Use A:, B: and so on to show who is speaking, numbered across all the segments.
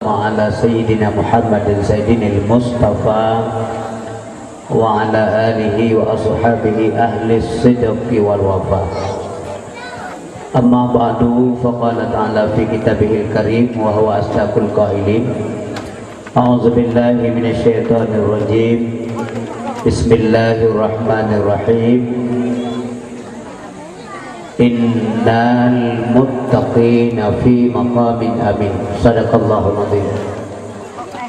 A: وعلى سيدنا محمد سيدنا المصطفى وعلى آله وأصحابه أهل الصدق والوفاء. أما بعد فقال تعالى في كتابه الكريم وهو أصدق القائلين أعوذ بالله من الشيطان الرجيم بسم الله الرحمن الرحيم Innal muttaqina fi maqamin amin. Sadaqallahul azim.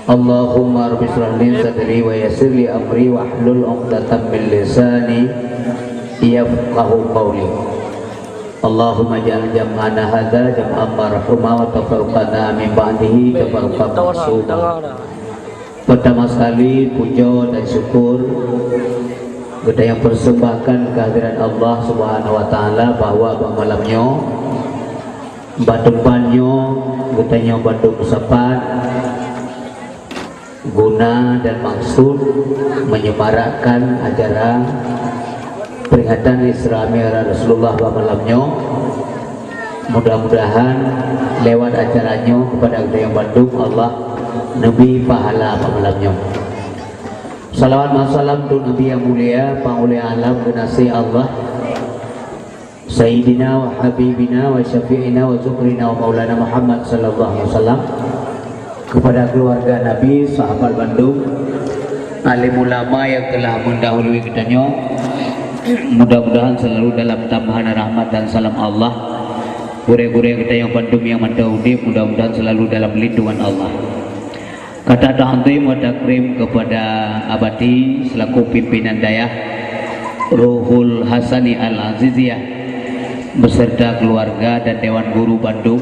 A: Allahumma rabbi shrah li sadri wa yassir li amri wa hlul 'uqdatam min lisani yafqahu qawli. Allahumma ja'al jam'ana hadza jam'an marhuma wa tafarraqana min ba'dihi tafarraqan ma'suma. Pertama sekali puja dan syukur kita yang persembahkan kehadiran Allah Subhanahu wa taala bahwa malamnya batempannya kita nyoba sepat guna dan maksud menyemarakkan acara peringatan Isra Mi'raj Rasulullah malamnya. Mudah-mudahan lewat acaranya kepada kita yang Bandung Allah Nabi pahala malamnya. Salawat dan salam untuk Nabi yang mulia, pengulia alam kekasih Allah Sayyidina wa Habibina wa Syafi'ina wa Zukrina wa Maulana Muhammad sallallahu alaihi wasallam, kepada keluarga Nabi, sahabat Bandung, alim ulama yang telah mendahului kitanya. Mudah-mudahan selalu dalam tambahan rahmat dan salam Allah. Gure-gure kita yang Bandung yang mendahului, mudah-mudahan selalu dalam lindungan Allah. Kata ta'zim wa takrim kepada Abati selaku pimpinan dayah Ruhul Hasani Al-Aziziyah beserta keluarga dan Dewan Guru Bandung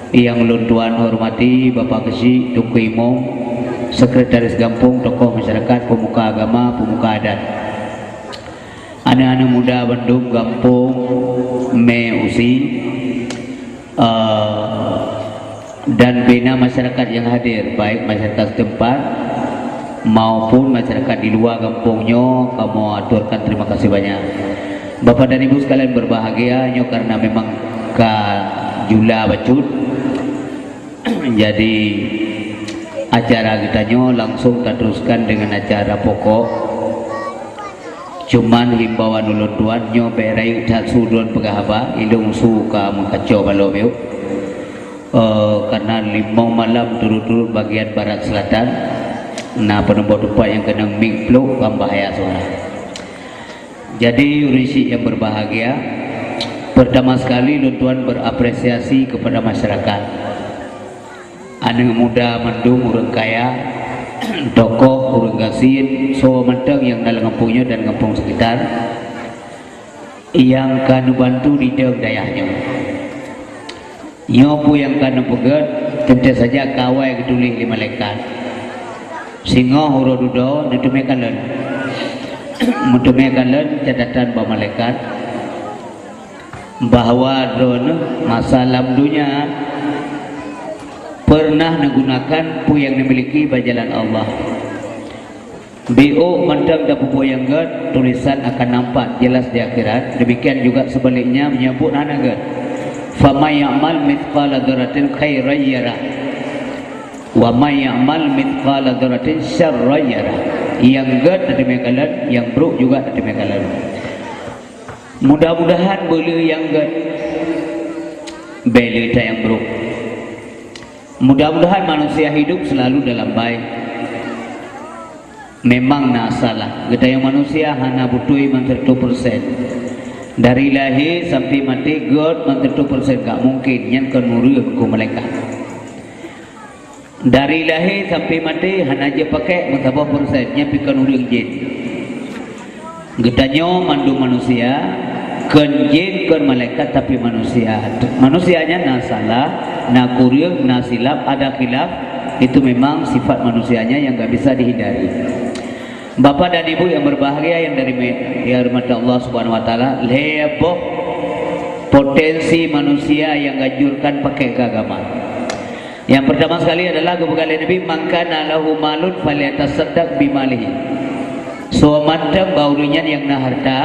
A: yang luntuan hormati Bapak Kesi Tuku Imam, Sekretaris Gampung, tokoh masyarakat, pemuka agama, pemuka adat, anak-anak muda Bandung Gampung Meusi, dan bina masyarakat yang hadir, baik masyarakat setempat maupun masyarakat di luar kampungnya. Kamu aturkan terima kasih banyak Bapak dan Ibu sekalian berbahagia nyo, karena memang ka jula bacut jadi acara kita nyo langsung teruskan dengan acara pokok. Cuman himbauan ulun tuan nyo berai tak sudon pegahaba ilung suka mengkacau balom yuk. Karena 5 malam turut-turut bagian barat selatan, nah penumpang tempat yang kena mikpluk kan bahaya suara. Jadi urisi yang berbahagia, pertama sekali tuan berapresiasi kepada masyarakat, anak muda Bandung, orang kaya, tokoh, orang gasin, so mentang yang dalam kampungnya dan kampung sekitar yang kan bantu di dayahnya. Nyopu yang kan pegat tentu saja kawai ketulih di malaikat singa huru dudo netumekan catatan bahwa malaikat bahwa drone masalah dunia pernah menggunakan pu yang dimiliki bajalan Allah. BO mantap dan pupu yang gad tulisan akan nampak jelas di akhirat. Demikian juga sebaliknya menyebut anagat famay ya'mal mithqala dzarratin khairan yarah wa may ya'mal mithqala dzarratin syarran yarah. Yang gad demikian, yang buruk juga demikian. Mudah-mudahan boleh yang gad beli yang buruk. Mudah-mudahan manusia hidup selalu dalam baik. Memang nasalah kita yang manusia hanya butuh iman 100%. Dari lahir sampai mati God 100% gak mungkin yang kenuri hukum malaikat. Dari lahir sampai mati hanya aja pakai 40% yang pikan urang jin. Getanya mandu manusia ken jin ken malaikat, tapi manusianya na salah, na kurang, na silap, ada khilaf. Itu memang sifat manusianya yang gak bisa dihindari. Bapak dan Ibu yang berbahagia yang dari rahmat Allah Subhanahu wa taala, leboh potensi manusia yang ngajurkan pakai agama. Yang pertama sekali adalah kepada Nabi, mangkana lahu malun falyatasaddaq bimalihi. So mantap baurunya yang na harta,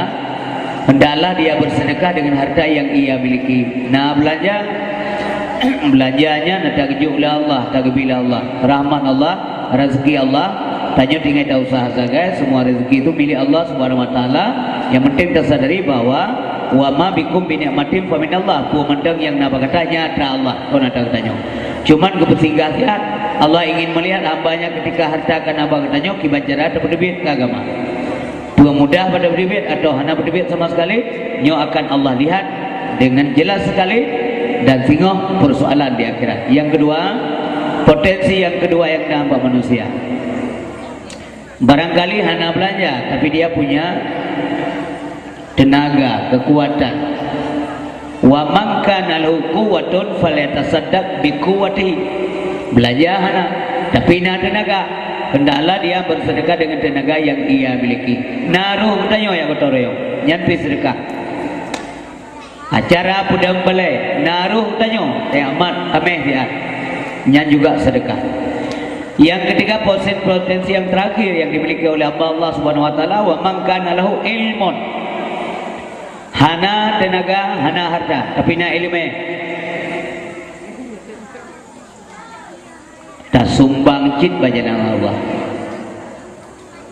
A: hendaklah dia bersedekah dengan harta yang ia miliki. Nah belanja belanjanya nak tajuk lah Allah, tagbila Allah, rahmat Allah, rezeki Allah. Tanya tinggal tak usah saja, semua rezeki itu milik Allah Subhanahu Wa Taala. Yang penting kita sadari bahawa wa ma bikum bi ni'matin fa min Allah. Pu mendeng yang nak katanya tra Allah, kau nak katanya. Cuman kepentingan Allah ingin melihat hambanya ketika harta kan abang katanya kibacara atau berdebit ke agama. Pu mudah pada berdebit atau hana berdebit sama sekali, nyo akan Allah lihat dengan jelas sekali dan tengok persoalan di akhirat. Yang kedua, potensi yang kedua yang nampak manusia. Barangkali hana belanja tapi dia punya tenaga, kekuatan. Wa man kana lahu quwwatun falyatasaddaq bi quwwatihi. Belanja hana tapi nak tenaga, hendaklah dia bersedekah dengan tenaga yang ia miliki. Naruh tanya ya kotoreo, nyampi sedekah. Acara pudang balai, naruh tanya, amat ameh dia. Nyan juga sedekah. Yang ketiga, potensi yang terakhir yang dimiliki oleh Allah Subhanahu Wa Taala, wa man kana lahu ilmun. Hana tenaga, hana harta, tapi na ilmu. Tak sumbang cit bajana Allah.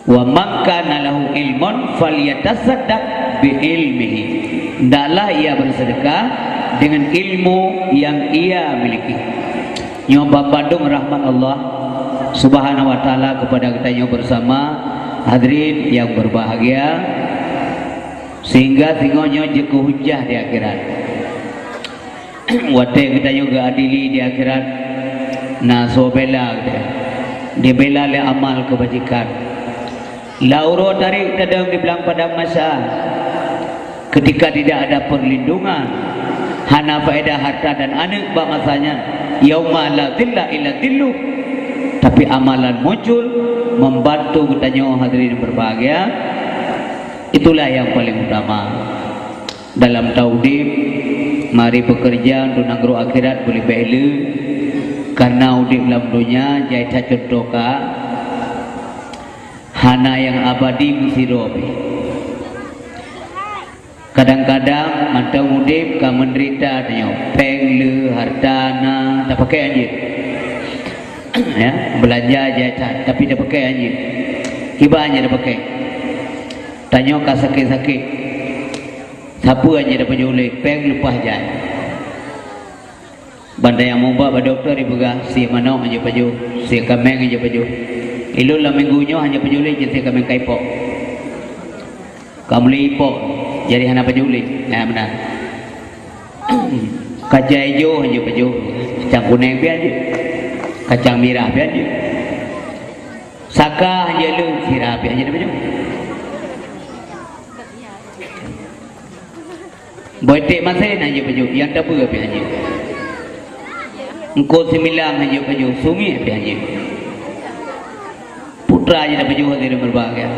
A: Wa man kana lahu ilmun falyatasaddaq bi ilmihi. Hendaklah ia bersedekah dengan ilmu yang ia miliki. Nyoba Bandung rahmat Allah Subhanahu Wa Taala kepada kita bersama hadirin yang berbahagia, sehingga tinggalnya jeku hujah di akhirat. Wate kita juga adili di akhirat. Nah sobela kita dibela le amal kebajikan. Lauro tarik tadang di belang padang masa. Ketika tidak ada perlindungan, hana faedah harta dan anak bak masanya. Yauma la dhilla illa dhillu. Tapi amalan muncul membantu katanya hadirin berbahagia. Itulah yang paling utama dalam taudib. Mari bekerja untuk nangro akhirat boleh bela, karena udip dalam dunia jaya contohka hana yang abadi misirobi. Kadang-kadang mantau udip ka menderita tanya pengle hartana tak pakai anjir. Ya, belanja jaya tapi dah pakai anjir. Kiba anjir dah pakai. Tanya ka sakit-sakit. Siapa anjir dah penjulik peng lepas jaya. Bandai yang membuat pada doktor dipegang si mana anjir paju, si kameng anjir paju. Ilu lah minggunya hanya penjulik je si kameng kaipok. Kamu boleh ipok jadi hana penjulik. Ya benar. Kaca hijau hanya paju, kacang kuning biar je. Kacang merah biar je. Saka hanya lu sirap biar je baju. Boitek masih hanya baju, yang tak apa biar je. Engkau semilang hanya baju, sungai biar je. Putra je dah baju hadirin berbahagia.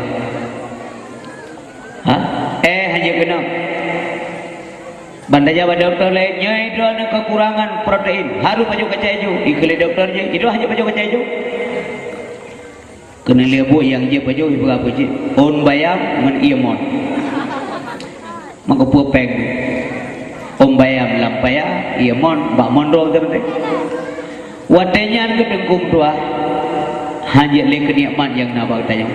A: Hanya kena. Bandar Jawa doktor lainnya itu ada kekurangan protein, harus baju kacang hijau. Ikut doktor je, itu hanya baju kacang hijau. Kena lebu yang je baju berapa je? On bayam men iamon. Maka pupeng. Om bayam lampaya iamon bak mondol terus. Watenya ke dengkum tua. Hanya le kenikmat yang nabak tanya.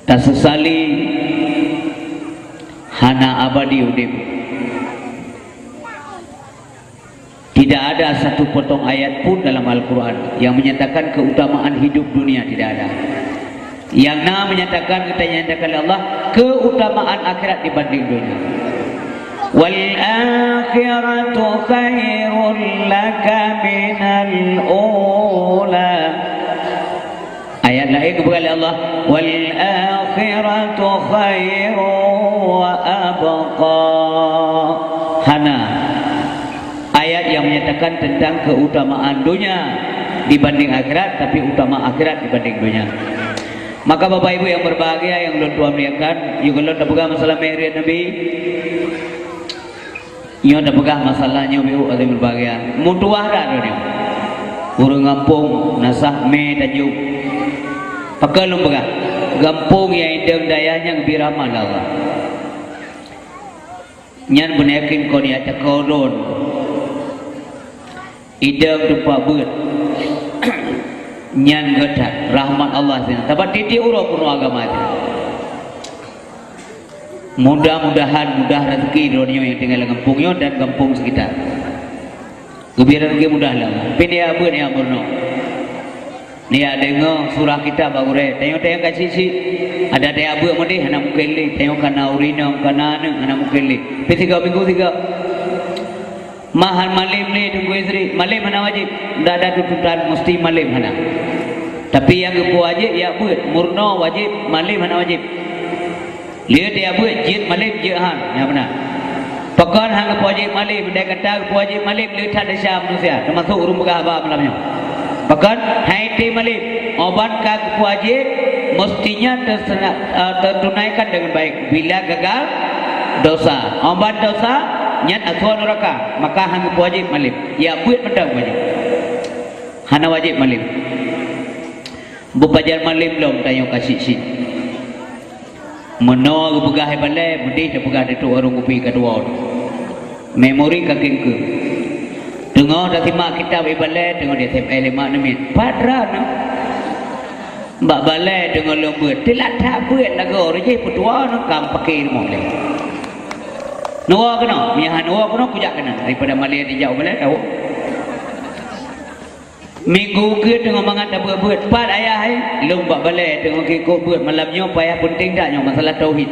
A: Tak sesali hana abadi udip. Tidak ada satu potong ayat pun dalam Al-Quran yang menyatakan keutamaan hidup dunia, tidak ada. Yang menyatakan Allah keutamaan akhirat dibanding dunia. Wal akhiratu khairul laka minal ula. Ayat lain kepada Allah, wal akhiratu khairu wa abqa. Hana ayat yang menyatakan tentang keutamaan dunia dibanding akhirat, tapi utama akhirat dibanding dunia. Maka Bapak Ibu yang berbahagia, yang Tuhan muliakan, juga lo dah pegang masalah Mi'raj Nabi. Yo dah pegang masalahnya Ibu yang berbahagia. Mutuah dah dia. Urang kampung nasah me tajuk. Pakai lo pegang. Kampung yang ideng dayanya biraman Allah. Nyan benakin kau ni atas koron. idam tempat ber nyan gedak rahmat Allah sini dapat titik urut pun agama itu. Mudah-mudahan mudah rezeki dunia yang tinggal di kampungnya dan kampung sekitar. Kebiaran rezeki mudah lah. Pilih apa ni yang berno? Ni ada dengar surah kita baru re. Tengok kat sisi ada apa mesti anak mukeli. Tengok kana urina kana anak mukeli. Pi 3 minggu 3. Mahan malim ni tunggu isteri. Malim mana wajib? Dah ada tuntutan mesti malim mana. Tapi yang kepu wajib ya buat murno wajib malim mana wajib. Lihat dia buat jid malim jid han yang benar. Pakan hang kepu wajib malim dia kata kepu wajib malim lihat ada syam manusia termasuk urung begah malamnya. Pakan hai ti malim obat ka kepu wajib mestinya tertunaikan dengan baik. Bila gagal dosa obat dosa nyat aswa neraka maka hang kepu wajib malim. Ya buat betul wajib. Hana wajib malim. Bupajar malim belum tanya kasih si. Menol pegah balai mudi dah pegah itu orang kopi kedua. Memori kaking ke. Dengar dah simak kitab balai dengar dia sep elemak nemit. Padra no. Mbak balai dengar lembut. Telat tak buat lagu rejeh petua no kam pakai rumah le. Nuwa kena, miahan nuwa kena kujak kena daripada Malaysia di jauh balai tahu. Minggu ke tengok mangat tak buat pat ayah lembak balai tengok kekok buat malamnya payah penting tak masalah tauhid.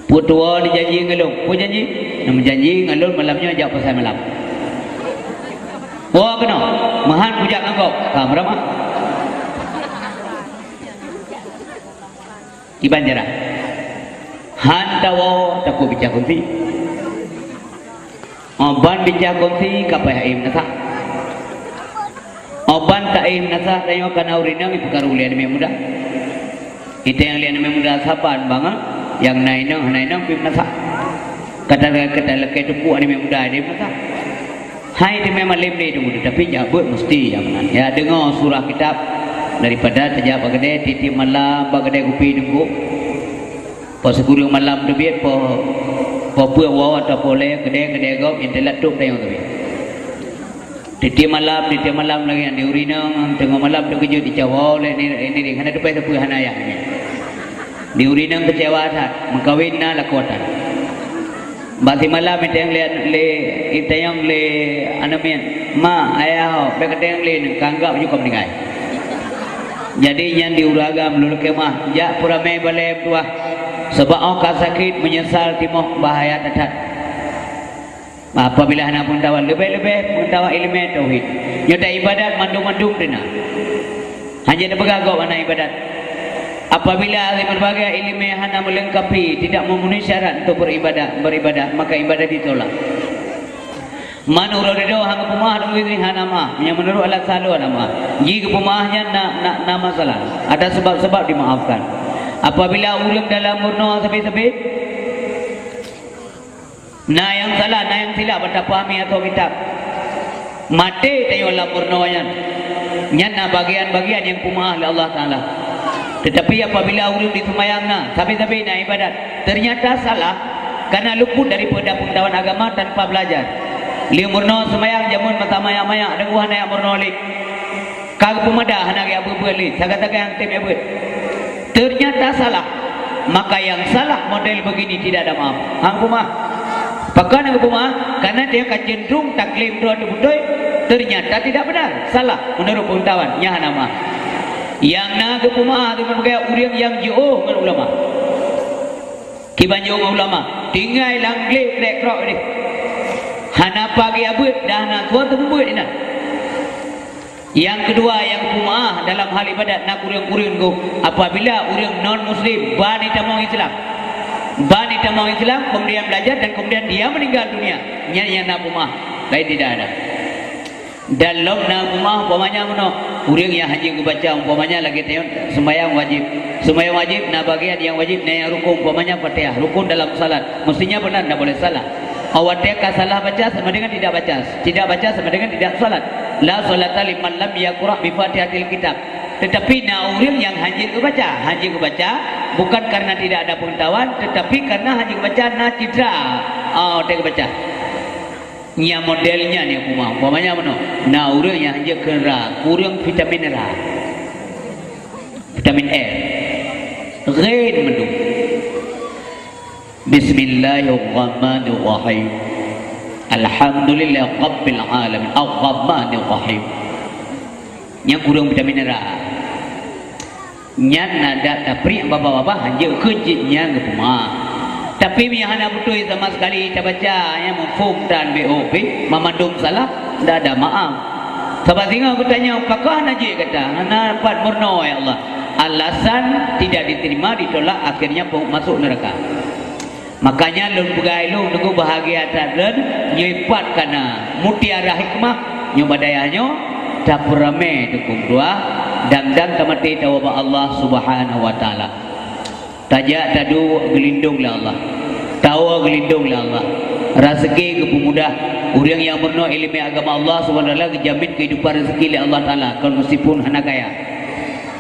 A: Putua dijanji ngelung, pun janji, nama janji ngelung malamnya jauh pasal malam. Wah kena, mahan kujak engkau, berapa? Di Banjaran. Hantawo takut bicara kunci. Ban bicara kunci kapal aim nasa. Oban taim nasa tayo kana urina mi pekarulian mi muda. Kita yang lian mi muda sapan banget yang nainang pip nasa. Kata leke tupu ani mi muda dia nasa. Hai di memang lemle tu tapi jabut mesti yang mana. Ya dengar surah kitab daripada tajab bagade titi malam bagade kupi tunggu. Pas guru malam tu biar po puawa atau pole gede gop intelat tu tayo tu. Titi malam lagi yang diurinang tengah malam tu kejut dicawa oleh ini hana tu payah sepuh hana yang ni diurinang kecewa tak mengkawin na lakuatan basi malam itu yang lihat itu yang anamian ma ayah berkata yang kanggap juga meninggal jadi yang diuragam lulu kemah ya pura mai balai tua sebab orang sakit menyesal timoh bahaya tatat. Apabila anak pun tahu lebih-lebih tahu ilmu tauhid. Nyata ibadat mandung-mandung dina. Hanya ada pegagau anak ibadat. Apabila berbagai ilmu hana melengkapi tidak memenuhi syarat untuk beribadah, maka ibadat ditolak. Menurut itu hang pemah dulu ini hana mah. Yang menurut alat salu hana mah. Jika pemahnya nak masalah. Ada sebab-sebab dimaafkan. Apabila ulang dalam murno sepi-sepi nah yang salah, nah yang silap pada pahami atau kitab mati tengok lapurnawayan nyana bagian-bagian yang kumah oleh Allah Ta'ala tetapi apabila urut di semayangna sampai-sampai nak ibadat ternyata salah karena luput daripada pengetahuan agama tanpa belajar li murno semayang jamun matamaya-maya denguhan yang murno li kag pemada hana ya beli sagata yang tim ebut ternyata salah maka yang salah model begini tidak ada maaf hang kumah Pakan yang rumah karena dia cenderung taklim doa dibudoi ternyata tidak benar salah menurut pengetahuan nya nama yang na ke rumah dengan gaya uriang yang jauh dengan ulama kibanjung ulama tinggal langle krek krok ni hana pagi abut dah na suatu bubut ina yang kedua yang rumah dalam hal ibadat nak kuriang-kuriang go apabila uriang non muslim bani tamang Islam bani tamang Islam kemudian belajar dan kemudian dia meninggal dunia yang nak rumah lain tidak ada dalam nak rumah umpamanya mana orang yang haji baca umpamanya lagi tengok sembahyang wajib nak bagian yang wajib yang rukun umpamanya Fatihah rukun dalam salat mestinya benar tidak boleh salah awak salah baca sama dengan tidak baca sama dengan tidak salat la salata liman lam yaqra bi Fatihatil kitab tetapi nak orang yang haji baca bukan karena tidak ada pengetahuan tetapi karena haji baca na citra dia baca Nya modelnya ni kumah. Umpamanya mana? Nah urang yang hanya kena kurang vitamin A. Vitamin A. Ghain mendung. Bismillahirrahmanirrahim. Alhamdulillah Rabbil alamin. Ar-Rahmanir-Rahim. Yang kurang vitamin A. Nya nada tapi bapa-bapa hanya kejitnya ngepuma. Tapi mihana betul sama sekali kita baca yang mafhum dan BOP memandung salah tidak ada maaf. Sebab sehingga aku tanya kakak Najib kata anak dapat murno ya Allah. Alasan tidak diterima ditolak akhirnya masuk neraka. Makanya lun pegai lu nunggu bahagia tadlen nyipat kana mutiara hikmah nyobadayahnya dapur rame dukung dua dan tamati tawaba Allah Subhanahu wa taala. Tajak tadu gelindunglah Allah. Tawa gelindunglah Allah. Rezeki kepemudah orang yang berno ilmu agama Allah Subhanahu wa taala kejamin kehidupan rezeki oleh Allah taala kalau meskipun anak kaya.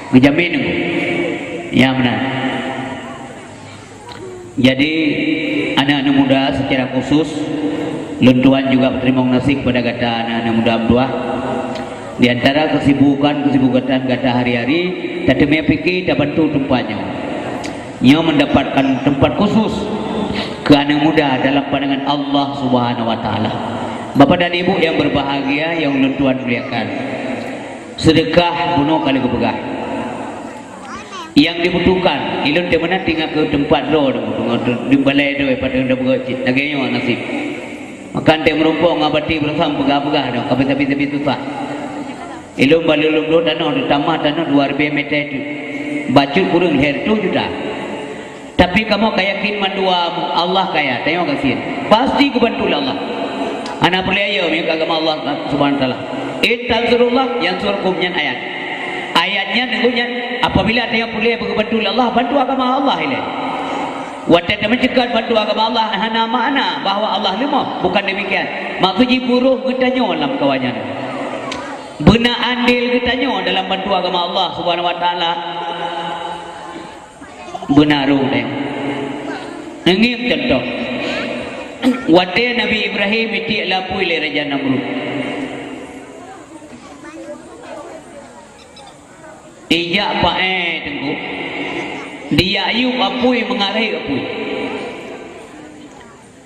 A: Kejamin. Ya benar. Jadi anak-anak muda secara khusus Tuan juga berterima kasih kepada kata anak-anak muda berdua. Di antara kesibukan kata hari-hari tetapi fikir dah bantu tempatnya. Ia mendapatkan tempat khusus ke anak muda dalam pandangan Allah Subhanahu wa taala. Bapa dan ibu yang berbahagia yang Tuan muliakan. Sedekah bunuh kali kepegah. Yang dibutuhkan ilun di mana tinggal ke tempat roh di balai doa pada anda bercit laganya nasib. Makan dia merumpung ngabati bersama pegah-pegah dah tapi susah. Ilun balulum do tanah ditambah tanah 2 meter itu. Bacut kurang her 2 juta. Tapi kamu yakin mandua Allah kaya, tengok kasih. Pasti kebantu Allah. Anak percaya mi agama Allah Subhanahu wa taala. Ittaqullah yang surkum nyan ayat. Ayatnya dengunya apabila ada yang boleh berbantu Allah, bantu agama Allah ini. Wadah mencegah bantu agama Allah hana makna bahawa Allah lemah, bukan demikian. Maksudnya buruh ketanya dalam kawannya. Benar andil ketanya dalam bantu agama Allah Subhanahu wa taala. Benar dia. Ngim contoh. Wadah Nabi Ibrahim itu lapui le Raja Namrud. Ijak pae tengku. Dia Ayub apui mengarai apui.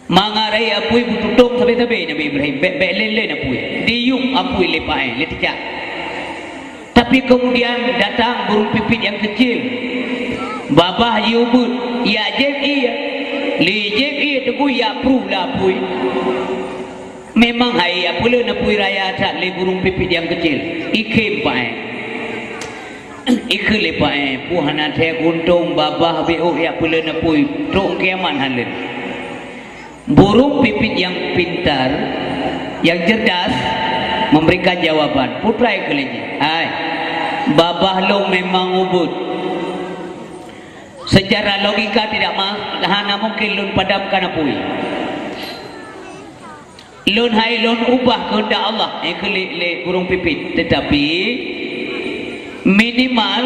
A: Mengarai apui bututung sampai Nabi Ibrahim bek lele apui. Diuk apui le pae le ticak. Tapi kemudian datang burung pipit yang kecil. Babah Yubut ya jeki li jeki tengku ya pru la apui. Memang hai apule napui raya tak le burung pipit yang kecil. Ikem pae. Ikut lepas puhana teh guntung babah beo ya pula napui tok kiaman halin. Burung pipit yang pintar, yang cerdas memberikan jawaban. Putra kelinci, hai, babah lo memang ubud. Secara logika tidak hana mungkin lun padamkan apui. Lun hai lun ubah kehendak Allah. Ikut le burung pipit, tetapi minimal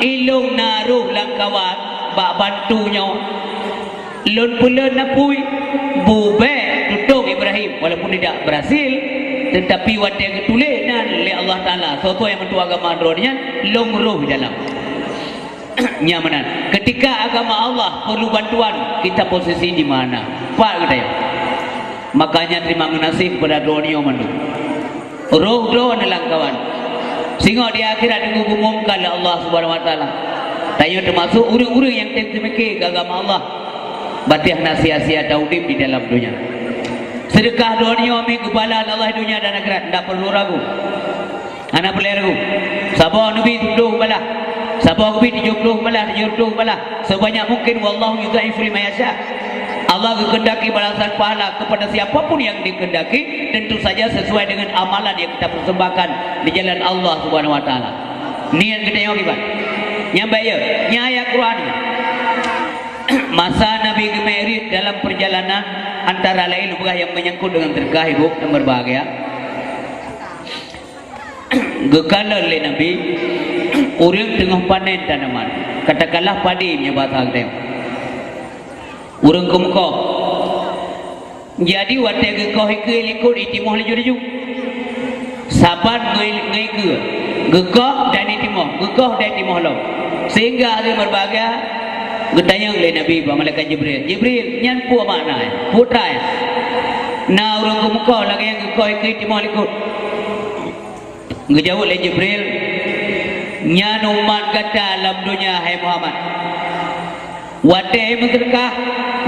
A: ilung naruh langkawan bak bantunya lun pula napui bube tutup Ibrahim walaupun tidak berhasil tetapi wadah yang ketulis dan oleh Allah Ta'ala sesuatu yang mentua agama rohnya long roh dalam nyamanan ketika agama Allah perlu bantuan kita posisi di mana pak kita ya makanya terima kasih kepada rohnya mandu roh adalah kawan sehingga di akhirat diumumkan oleh Allah Subhanahu wa taala. Tanya termasuk orang-orang yang temekir agama Allah. Batih nasihat-nasihat Daudib di dalam dunia. Sedekah dunia mi kepala Allah dunia dan akhirat tidak perlu ragu. Anak boleh ragu. Sabar Nabi 70 balah. Sabar Nabi 70 balah, 70 balah. Sebanyak mungkin wallahu yudhaifu liman yasha. Allah kehendaki balasan pahala kepada siapapun yang dikehendaki tentu saja sesuai dengan amalan yang kita persembahkan di jalan Allah Subhanahu wa taala. Niat kita yang akibat. Yang baik ya, nya ayat Quran. Masa Nabi Mi'raj dalam perjalanan antara lain yang menyangkut dengan terkah hidup dan berbahagia. Gekala oleh Nabi orang tengah panen tanaman. Katakanlah padi punya bahasa kita. Urang kemuka Jadi watai gekoh ke likut itimoh laju-laju. Saban ngai ke. Gekoh dan itimoh lo. Sehingga ada berbagai bertanya oleh Nabi malaikat Jibril. Jibril nyan pu makna putra ya. Na urang muka lagi yang gekoh ke itimoh likut. Ngejawab oleh Jibril, nyan umat kata dalam dunia hai Muhammad. Watai mengerkah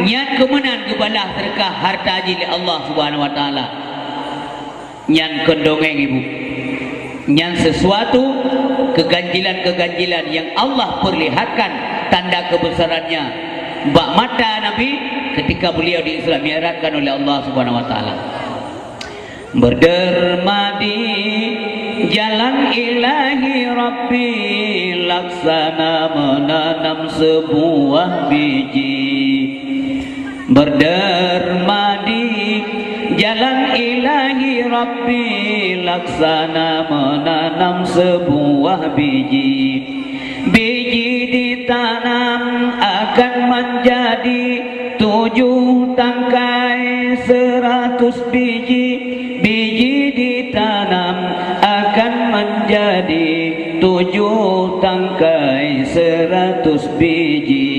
A: nyan kemenan kebalah terkah harta jili Allah Subhanahu wa taala. Nyan kendongeng ibu. Nyan sesuatu keganjilan-keganjilan yang Allah perlihatkan tanda kebesarannya bak mata Nabi ketika beliau di Isra Mi'rajkan oleh Allah Subhanahu wa taala. Berderma di jalan ilahi Rabbi, laksana menanam sebuah biji. Berderma di jalan ilahi Rabbi, laksana menanam sebuah biji. Biji ditanam akan menjadi 7 tangkai 100 biji. Biji ditanam akan menjadi 7 tangkai 100 biji.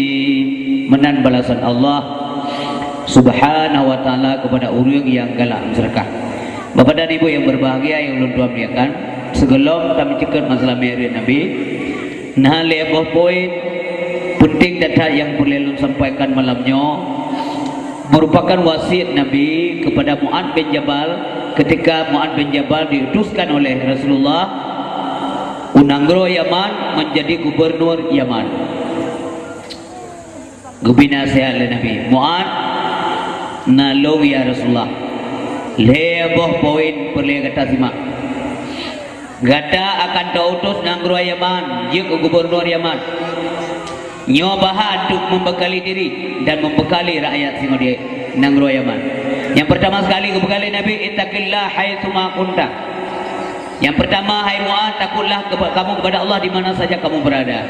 A: Menan balasan Allah Subhanahu wa taala kepada orang yang galak bersedekah. Bapak dan Ibu yang berbahagia yang ulun tuan muliakan, sebelum kami cekut masalah Mi'raj Nabi, nah lebih poin penting data yang boleh ulun sampaikan malamnya merupakan wasiat Nabi kepada Mu'adz bin Jabal ketika Mu'adz bin Jabal diutuskan oleh Rasulullah Unanggro Yaman menjadi gubernur Yaman. Gubina sehat oleh Nabi Mu'adz nalong ya Rasulullah leboh poin perlu kata simak gata akan diutus Unanggro Yaman dia gubernur Yaman nyobaha untuk membekali diri dan membekali rakyat sehingga dia Unanggro Yaman. Yang pertama sekali kebekali Nabi ittaqillah haitsuma kunta. Yang pertama, hai Mu'adz, takutlah kamu kepada Allah di mana saja kamu berada.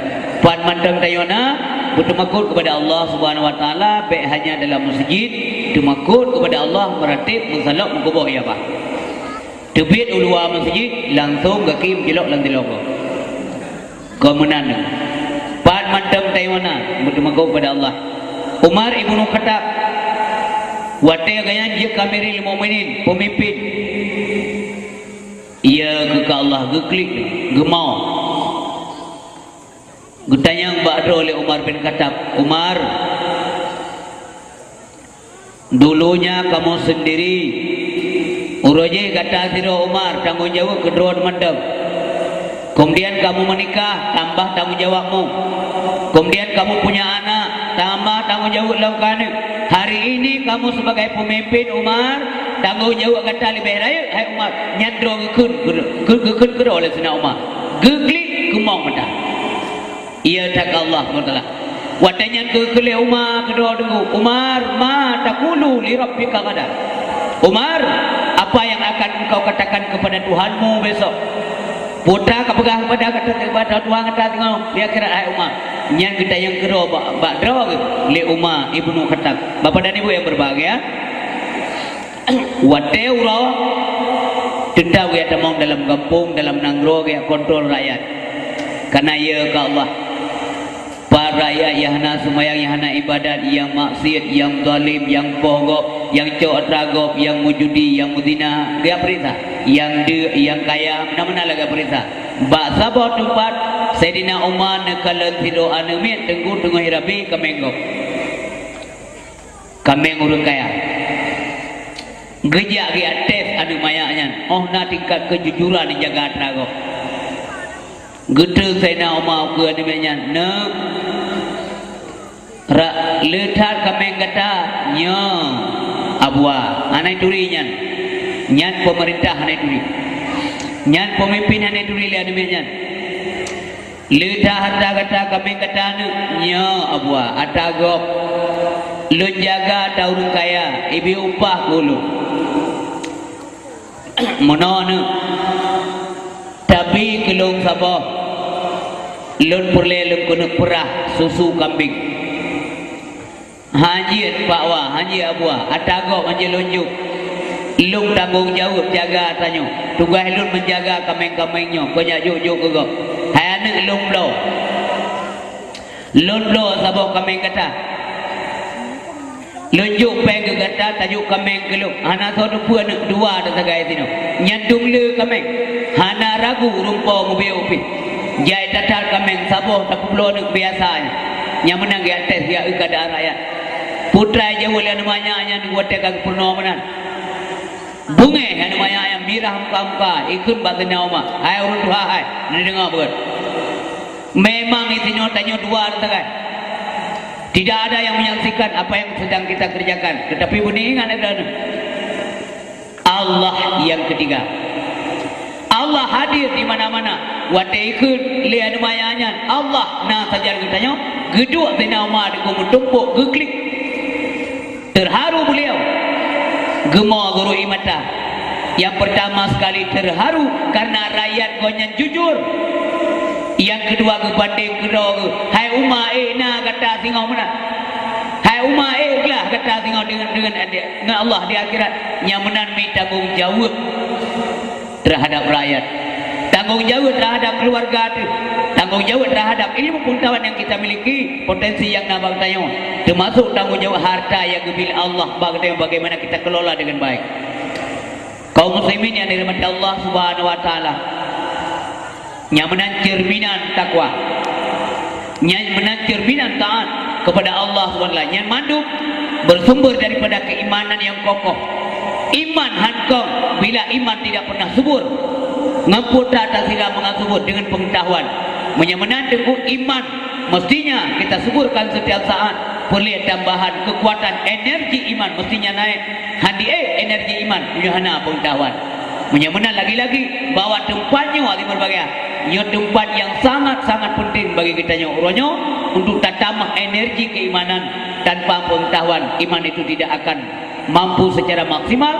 A: Pan mandang tayona bertemakut kepada Allah Subhanahu wa taala baik hanya dalam masjid, temakut kepada Allah meratib musalak mengkubur ya Pak. Tebit luar masjid langsung gakim jelok lang tiloko. Kemenan. Pan mandang tayona bertemakut kepada Allah. Umar ibnu Khattab watai gaya dia kamiril mukminin pemimpin. Ia ke Allah geklik gemau. Getanyang bakdo oleh Umar bin Khattab. Umar, dulunya kamu sendiri. Uroje kata siro Umar tanggung jawab kedua mandam. Kemudian kamu menikah, tambah tanggung jawabmu. Kemudian kamu punya anak, tambah tanggung jawab lakukan. Hari ini kamu sebagai pemimpin Umar, tanggung jawab kata lebih raya. Hai Umar, nyandro gekun ke oleh sina Umar. Geglik gemong mata. Ia tak Allah berkata. Watanya ke Umar kedua dengu. Umar, ma taqulu li rabbika gadan. Umar, apa yang akan engkau katakan kepada Tuhanmu besok? Putra kepegah kepada Tuhan kata tengok dia kira hai Umar. Yang kita yang kedua bak draw li Umar ibnu Khattab. Bapak dan Ibu yang berbahagia, wateu ro tentang dia temong dalam kampung dalam nanggro dia kontrol rakyat. Karena ia ke Allah. Para rakyat yang hana sumayang, yang hana ibadat, yang maksiat, yang zalim, yang pogok, yang cok ragop, yang mujudi, yang muzina, dia perintah. Yang kaya, mana-mana lagi perintah. Bak sabar tempat Sayyidina Umar nekalan tido anemit tenggu tengah hirabi kamenggo. Kameng urang kaya. Gejak di atas anu mayaknya. Oh na tingkat kejujuran dijaga ragop. Gede Sayyidina Umar ke anemnya ne letar kameng kata nya abwa anai turinya nyan pemerintah anai turi nyan pemimpin anai turi le anemnya letar harta kata kameng kata nya abwa atagop lu jaga taurung kaya ibi upah dulu mono tapi kelung sabah lun perle lun kena perah susu kambing Haji Pak Wah, Haji Abua, atagok Haji Lunjuk. Lung tanggung jawab jaga tanyo. Tugas lun menjaga kameng-kamengnya. Kau nyak juk ke kau. Hai anak lung lo. Lun lo sabok kameng kata. Lunjuk peng ke kata tajuk kameng keluk. Hana so dua dua ada sagai sino. Nyandung le kameng. Hana ragu rumpa mobil upi. Jai tatal kameng sabok tak perlu nak biasanya. Yang menang di atas dia keadaan rakyat. Putra jauh yang namanya yang diwatakan purnomanan. Bunga yang namanya yang mirah muka-muka ikut batanya oma. Hai urut dua hai. Ini dengar buat. Memang isinya tanya dua sagai. Tidak ada yang menyaksikan apa yang sedang kita kerjakan. Tetapi bunyi ingat ada Allah yang ketiga. Allah hadir di mana-mana. Watai ikut lihat namanya Allah. Nah saja kita tanya. Geduk zina umar di kumul tumpuk geklik. Terharu beliau. Gemar guru imata. Yang pertama sekali terharu karena rakyat gonya jujur. Yang kedua ke banding kedua. Hai Umar na kata singau mana? Hai Umar lah kata singau dengan Allah di akhirat. Yang menanmi tanggung jawab terhadap rakyat. Tanggung jawab terhadap keluarga itu. Tanggung jawab terhadap ilmu pengetahuan yang kita miliki. Potensi yang nabang tanya. Termasuk tanggung jawab harta yang dibil Allah. Bagaimana kita kelola dengan baik. Kaum muslimin yang dirahmati Allah Subhanahu wa taala. Yang menang cerminan takwa. Yang menang cerminan taat kepada Allah Subhanahu wa taala. Yang manduk bersumber daripada keimanan yang kokoh. Iman hankong bila iman tidak pernah subur. Ngampun tak sila mengasubur dengan pengetahuan. Menyemenan dengan iman. Mestinya kita suburkan setiap saat. Perlu tambahan kekuatan energi iman. Mestinya naik. Handi energi iman. Punyahana pengetahuan. Menyemenan lagi-lagi. Bawa tempatnya wali berbagai. Ini tempat yang sangat-sangat penting bagi kita nyuruhnya. Untuk tambah energi keimanan. Tanpa pengetahuan. Iman itu tidak akan mampu secara maksimal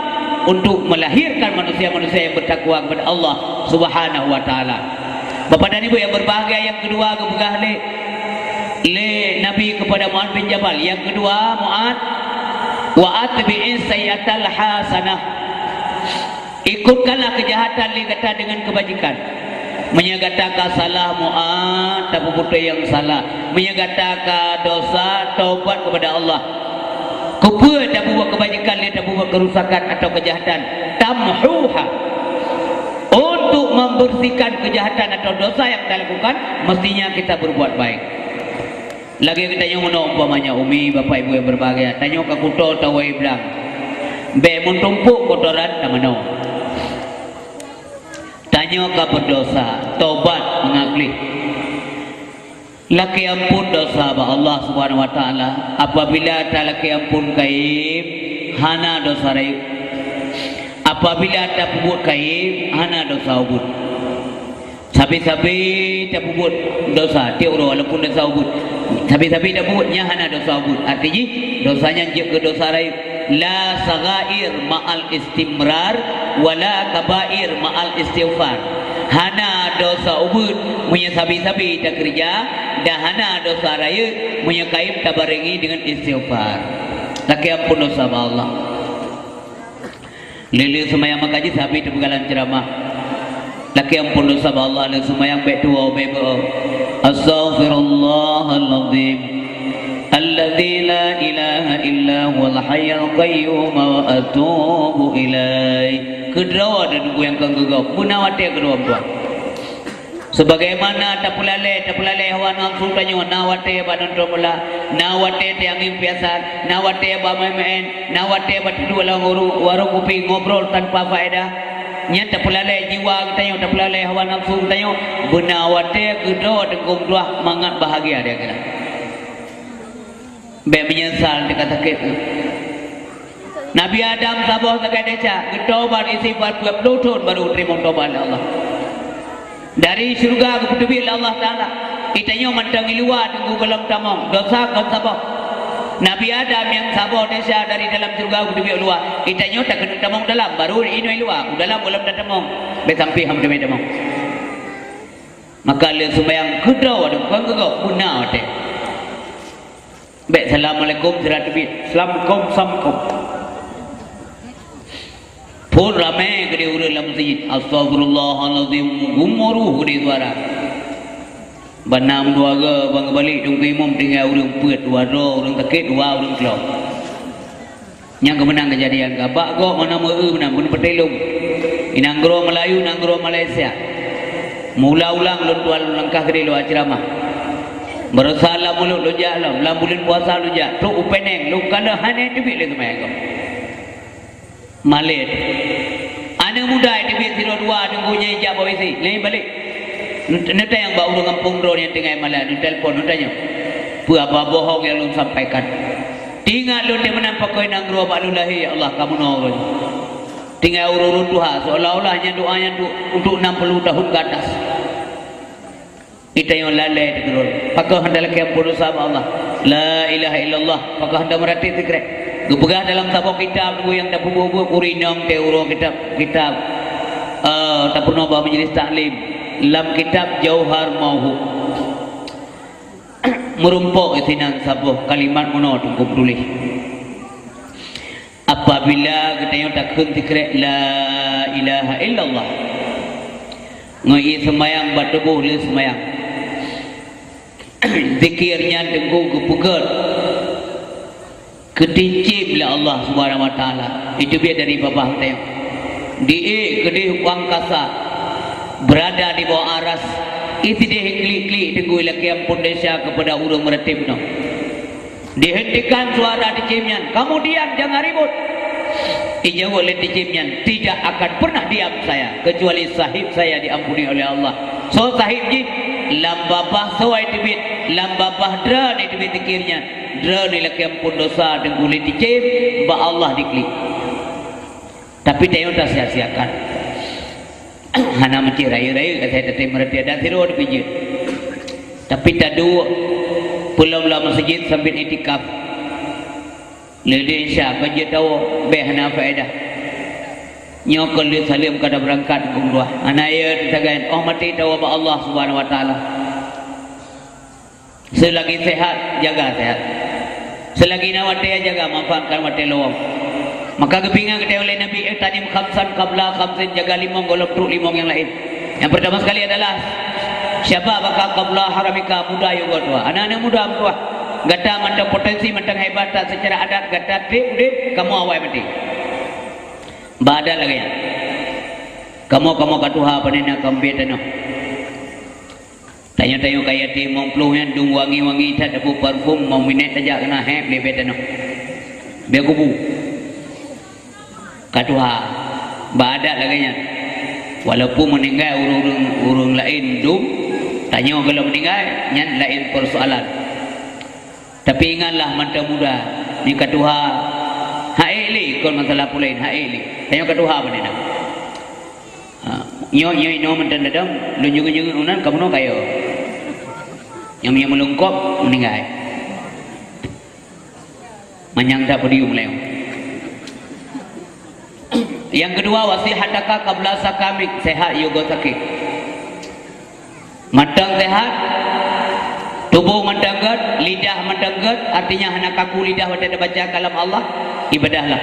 A: untuk melahirkan manusia-manusia yang bertakwa kepada Allah Subhanahu wa taala. Bapak dan Ibu yang berbahagia, yang kedua kebegah le Nabi kepada Mu'ad bin Jabal. Yang kedua Mu'ad wa atbi'is sayyatal hasanah. Ikutkanlah kejahatan li kata dengan kebajikan. Menyatakan salah Mu'ad tak putus yang salah. Menyatakan dosa taubat kepada Allah. Kupua tak buat kebajikan, dia tak buat kerusakan atau kejahatan. Tamhuha. Untuk membersihkan kejahatan atau dosa yang kita lakukan, mestinya kita berbuat baik. Lagi kita tanya umpamanya umi, bapak ibu yang berbahagia. Tanya ke kuto tawai bilang. Be mun tumpuk kotoran tak mana. Tanya ke berdosa, tobat mengakli. Laki ampun dosa ba Allah Subhanahu wa taala. Apabila tak laki ampun kaib, hana dosa raib. Apabila tak buat kaib, hana dosa ubud. Sabi-sabi tak buat dosa, dia orang walaupun dosa ubud. Sabi-sabi tak buatnya hana dosa ubud. Artinya dosanya je ke dosa raib. La saghair ma'al istimrar wala kabair ma'al istighfar. Hana dosa ubud punya sabi-sabi tak kerja, dan hana dosa raya punya kaib tak barengi dengan istighfar. Laki ampun dosa Allah. Lili semayang makaji sabi tu bergalan ceramah. Laki ampun dosa Allah. Lili semayang baik tua baik ber. Astaghfirullahaladzim. Alladzi la ilaha illa huwal hayyul qayyum wa atubu ilaih. Kedua dan yang kegagap punawate kedua tuan. Sebagaimana tapulale hawa nafsu tanyo nawate badan tromula nawate tiang impiasan nawate bamamen nawate batu lang warung kopi ngobrol tanpa faedah nya tapulale jiwa tanyo tapulale hawa nafsu tanyo benawate kedua dengan dua mangat bahagia dia kira. Be menyesal dia kata gitu. Nabi Adam sabah sebagai deca, bertobat isi buat lutut baru terima tobat Allah. Dari syurga ke putih Allah Taala, itanya mandangi luar tunggu belum tamam, dosa kan sabah. Nabi Adam yang sabah deca dari dalam syurga ke putih luar, itanya tak kena tamam dalam, baru ini luar, dalam belum dah tamam, besampi ham demi tamam. Maka le sembahyang kedua dan kau punah ate. Baik, assalamualaikum warahmatullahi Assalamualaikum. Pun ramai ke dia urut dalam masjid. Astagfirullahaladzim. Gumuruh ke dia suara. Banam dua ke, bang balik jumpa imam tinggal orang puat dua roh, orang takit dua orang kelau. Yang kemenang kejadian ke bak kok mana meu menang pun petelung. Inanggro Melayu, nanggro Malaysia. Mula ulang lu tuan langkah ke dia lu ceramah. Bersalah mulut lu jalan, dalam bulan puasa lu jalan. Tu upeneng, lu kada hane debit le kemai kau. Malet. Anak muda debit 02 nunggu nyai jak bawa isi. Lain balik. Neta yang bawa kampung drone yang tengah malam, nu telefon nu tanya. Apa bohong yang lu sampaikan? Tinggal lu dia menampak kau nanggro pak lu lahi, ya Allah kamu nol. Tinggal urut Tuhan seolah-olahnya doanya untuk 60 tahun ke atas. Kita yang lalai digerol. Pakah hendak laki ampun dosa Allah. La ilaha illallah. Pakah hendak merati zikir. Gepegah dalam tabung kitab yang tak bubuh kurinong teuro kitab tak pernah bawa majlis taklim. Dalam kitab Jauhar Mauhub. Merumpuk isinan sabuh kalimat mono tunggu tulis. Apabila kita yang takun zikir la ilaha illallah. Ngai semayang batubuh le semayang. Zikirnya tenggu kepugat keticip lah Allah subhanahu wa ta'ala. Itu biar dari babah tayang di kedih angkasa berada di bawah aras. Itu dia klik-klik tenggu laki ampun desa kepada urung meretip no. Dihentikan suara dicipnya. Kamu diam, jangan ribut. Ijawab oleh dicipnya. Tidak akan pernah diam saya kecuali sahib saya diampuni oleh Allah. So sahib ji lambabah sawai tibit lambabah dra ni tibit zikirnya dra ni laki ampun dosa dan boleh dicip ba Allah diklik. Tapi dia tak sia-siakan. Hana mesti raya-raya saya tetap mereti ada tiru di pijit. Tapi tadu pulau lah masjid sambil itikaf. Lili Isya kerja tahu behna faedah. Nyokol dia salim kada berangkat kumruah. Anaya ditagain oh mati tahu apa Allah subhanahu wa ta'ala. Selagi sehat jaga sehat. Selagi nawati jaga manfaatkan mati lawang. Maka kepingan kita oleh Nabi tadi khamsan qabla khamsin jaga limong golok truk limong yang lain. Yang pertama sekali adalah siapa bakal qabla haramika muda yang tua. Anak-anak muda tua. Gata mantap potensi mantap hebat secara adat gata trip kamu awal mati. Badal lagi ya. Kamu katuha panina kambie tano. Tanya-tanya kaya ti mongpluhnya dung wangi-wangi tak ada parfum mau minat saja kena hep lebe tano. Biar kubu. Katuha badal lagi ya. Walaupun meninggal urung lain dung tanya kalau meninggal nyan lain persoalan. Tapi ingatlah mantap muda ni katuha haili kon masalah pulain haili. Tanya kedua apa ni nak? Nyo mendan dadam, lu juga unan kamu no kayo. Yang melungkop meninggal. Manyang tak berium leo. Yang kedua wasihataka qabla sakamik sehat yoga sakit. Matang sehat, tubuh mendagat, lidah mendagat, artinya hana kaku lidah pada baca kalam Allah, ibadahlah.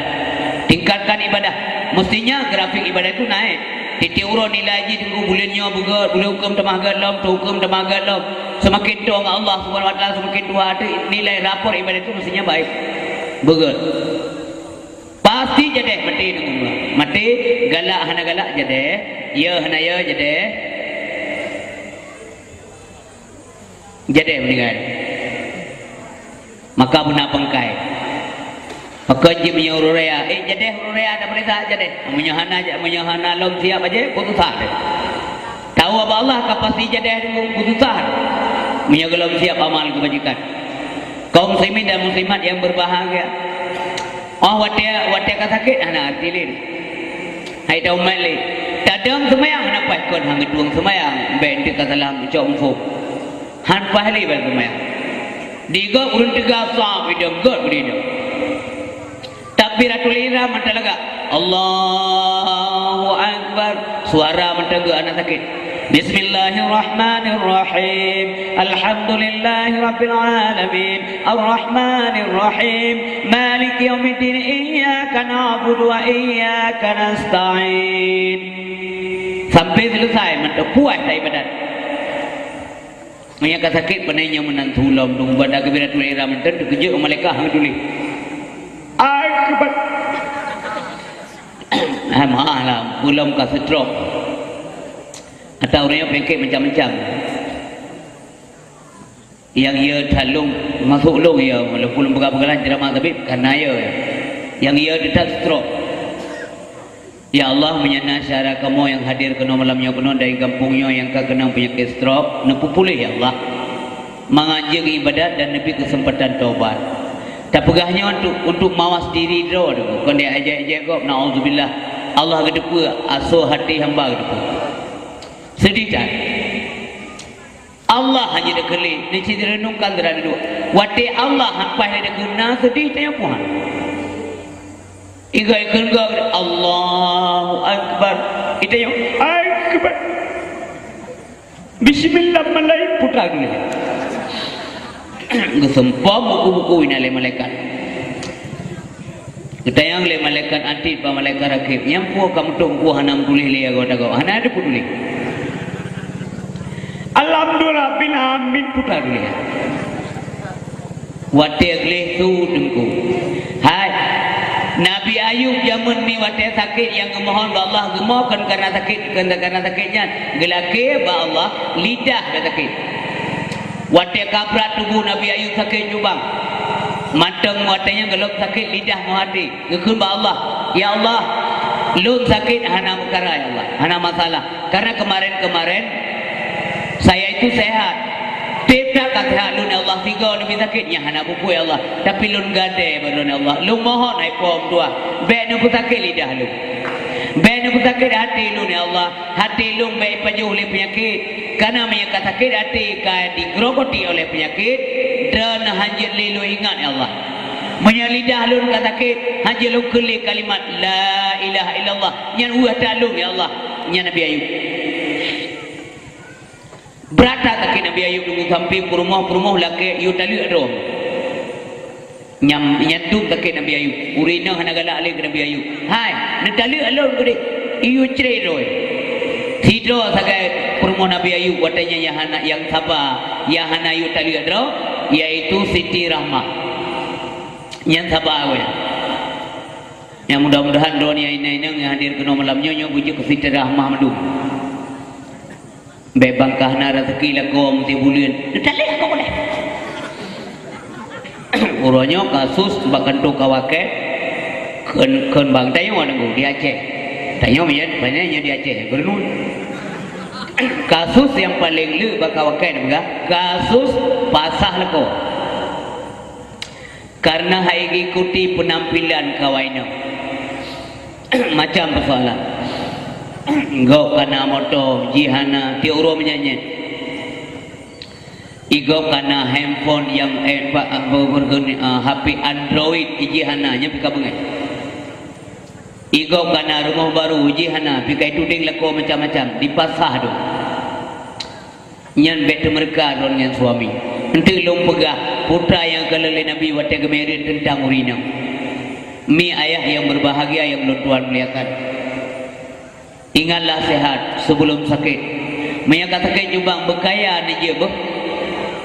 A: Tingkatkan ibadah. Mestinya grafik ibadah itu naik. Titik urut nilai je tunggu bulannya bugat, boleh hukum temagat lam, hukum temagat lam. Semakin doa Allah Subhanahu wa taala semakin doa ada nilai rapor ibadah itu mestinya baik. Bugat. Pasti jadi mati nunggu. Mati galak hana galak jadi, ya hana ya jadi. Jadi meninggal. Maka benar pengkai. Pekerja punya ururea, jadi ururea ada perintah jadi. Menyahana lom siap aja putusan. Tahu apa Allah kapasi jadi putusan. Menyaga lom siap amal kebajikan. Kaum muslimin dan muslimat yang berbahagia. Oh watia kasakit anak artilin. Hai tahu mali. Tadang semayang napai kon hang duang semayang. Benti kasalam congfu. Han pahli bal semayang. Diga urun tiga sah idam god berdino. Takbiratul ihram mentalaga Allahu akbar suara mentega anak sakit Bismillahirrahmanirrahim. Alhamdulillahirabbil alamin. Arrahmanirrahim. Maliki yaumiddin. Iyyaka na'budu wa iyyaka nasta'in. Sampai selesai mantap puas dah ibadat. Yang sakit benarnya menantu lam dum pada kebiratul ihram mentan terkejut malaikat hang tulis. Akbar. Malah belum ka stroke. Atau orangnya penyakit macam-macam. Yang ia talung masuk long ia walaupun berapa-berapa ceramah tabib kerana ia. Yang ia detak stroke. Ya Allah menyana syara kamu yang hadir kena malamnya kena dari kampungnya yang kena penyakit stroke nepu pulih ya Allah. Mengajak ibadat dan nepi kesempatan taubat. Tak pegahnya untuk mawas diri ro tu. Kon dia ajak-ajak kau naudzubillah. Allah gedepa asuh hati hamba gedepa. Sedih tak? Allah hanya dah kelih. Ni cerita renungkan terhadap dua. Wati Allah hampai dia guna sedih tak apa? Igai kerga Allahu Akbar. Kita yang Akbar. Bismillah malai putra gini. Gesempam buku-buku ini oleh malaikat. Kita yang oleh malaikat anti pa malaikat rakib. Yang puak kamu tunggu hanam tulis liya kau tak kau. Hana ada pun tulis. Alhamdulillah bin amin putra gini. Wati agleh tu tunggu. Hai. Nabi Ayub zaman ni waktu sakit yang memohon ba Allah gemohkan karena sakitnya gelake ba Allah lidah dah sakit. Waktu kaprat tubuh Nabi Ayub sakit jubang. Matang watanya gelok sakit lidah muhati. Ngekun ba Allah, ya Allah, lun sakit hana perkara ya Allah, hana masalah. Karena kemarin saya itu sehat. Tidak kata lun Allah tiga lebih sakitnya hana buku ya Allah. Tapi lun gade baru Allah. Lun mohon ai pom dua. Baik nu sakit lidah lun. Baik nu sakit hati lun ya Allah. Hati lun baik pajuh oleh penyakit. Karena menyangka sakit hati kaya digerogoti oleh penyakit dan hanya lilu ingat ya Allah. Menyalidah lun kata sakit hanya lu keli kalimat la ilaha illallah. Yang uah talung ya Allah. Yang Nabi Ayub. Berata tak Nabi Ayub dulu sampai perumah laki yu tali ado. Nyanduk tak Nabi Ayub. Urina hana galak lagi Nabi Ayub. Hai, ni tali alon gede. Iyu cerai roy. Tidur sagai perumah Nabi Ayub katanya yang sabar, yang hana yu tali ado iaitu Siti Rahmah. Yang sabar we. Yang mudah-mudahan dunia ini yang hadir ke malamnya yang bujuk ke Siti Rahmah madu. Bebangkah na rezeki lakom ti bulan. Dalih kau boleh. Uranya kasus bakantu kawake keun bang tayo nanggu di Aceh. Tayo mian banyaknya di Aceh. Gernun. Kasus yang paling lu bakawake nangga kasus pasah leko. Karena hai ikuti penampilan kawaina. Macam persoalan. Engkau kana moto jihana tiuro menyanyi. Engkau kana handphone yang HP Android jihana nya pika bengai. Engkau kana rumah baru jihana pika tuding lako macam-macam dipasah tu. Nyan bet mereka don nyan suami. Ente lom pegah putra yang kelele Nabi wate gemerin tentang urina. Mi ayah yang berbahagia yang tuan melihatkan. Ingatlah sehat sebelum sakit. Menyangka sakit jubang berkaya ni je ber.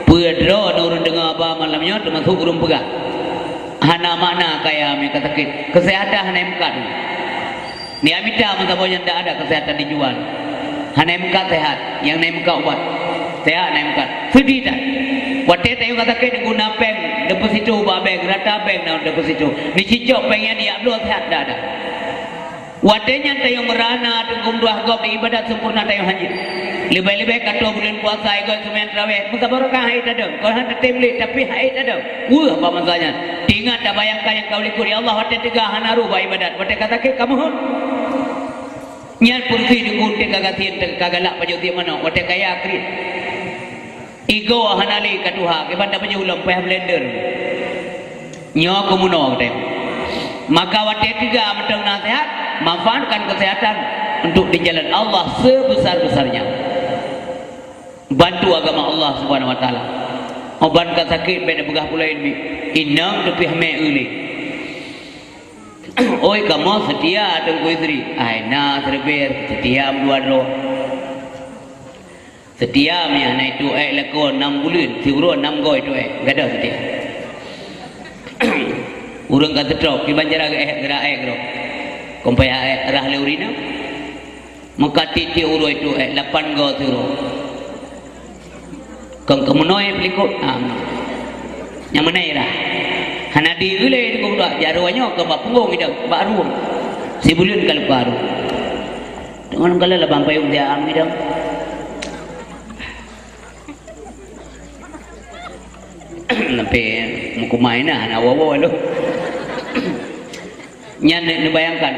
A: Pedro nurun dengar apa malamnya termasuk urung pegah. Hana makna kaya menyangka sakit. Kesehatan hana emkat. Ni amita masa yang tak ada kesehatan dijual. Hana emkat sehat. Yang na emkat ubat. Sehat na emkat. Sedih tak? Waktu tayo kata sakit guna peng deposito ubah bank rata bank na deposito. Ni cicok peng yang dia upload sehat dah ada. Wadanya tayo merana tunggu dua gop di ibadat sempurna tayo haji. Lebih-lebih kata bulan puasa ikut semen terawih. Muka barokah haid ada. Kau hendak temli tapi haid ada. Apa masalahnya? Ingat tak bayangkan yang kau likur ya Allah waktu tiga hanaru ibadat. Waktu kata ke kamu hun. Nyan pursi dukun tiga gatin kagalak pajau tiap mana. Waktu kaya akrit. Igo hanali katuha. Kebanda pajau ulam payah blender. Nyo kumuno kata. Maka waktu tiga mentang nasihat. Manfaatkan kesehatan untuk di jalan Allah sebesar-besarnya. bantu agama Allah Subhanahu wa taala. Oban ka sakit ben begah pula ini. Inang tepi hame uli. Oi kamu setia tengku istri. Ai na terber setia dua ro. Setia mi ana itu leko 6 bulan, siuro 6 go itu gada setia. Urang kata trok di banjara gerak gero. Kompai rah leurina. Maka titi uro itu 8 go siuro. Kang kemunoi pelikut yang mana ira hana di ule ko dak jaruannya ke bapungong ida baru si buliun kalau baru dengan kala la bampai dia am ida nampe muku maina hana wawo lo nyan ne bayangkan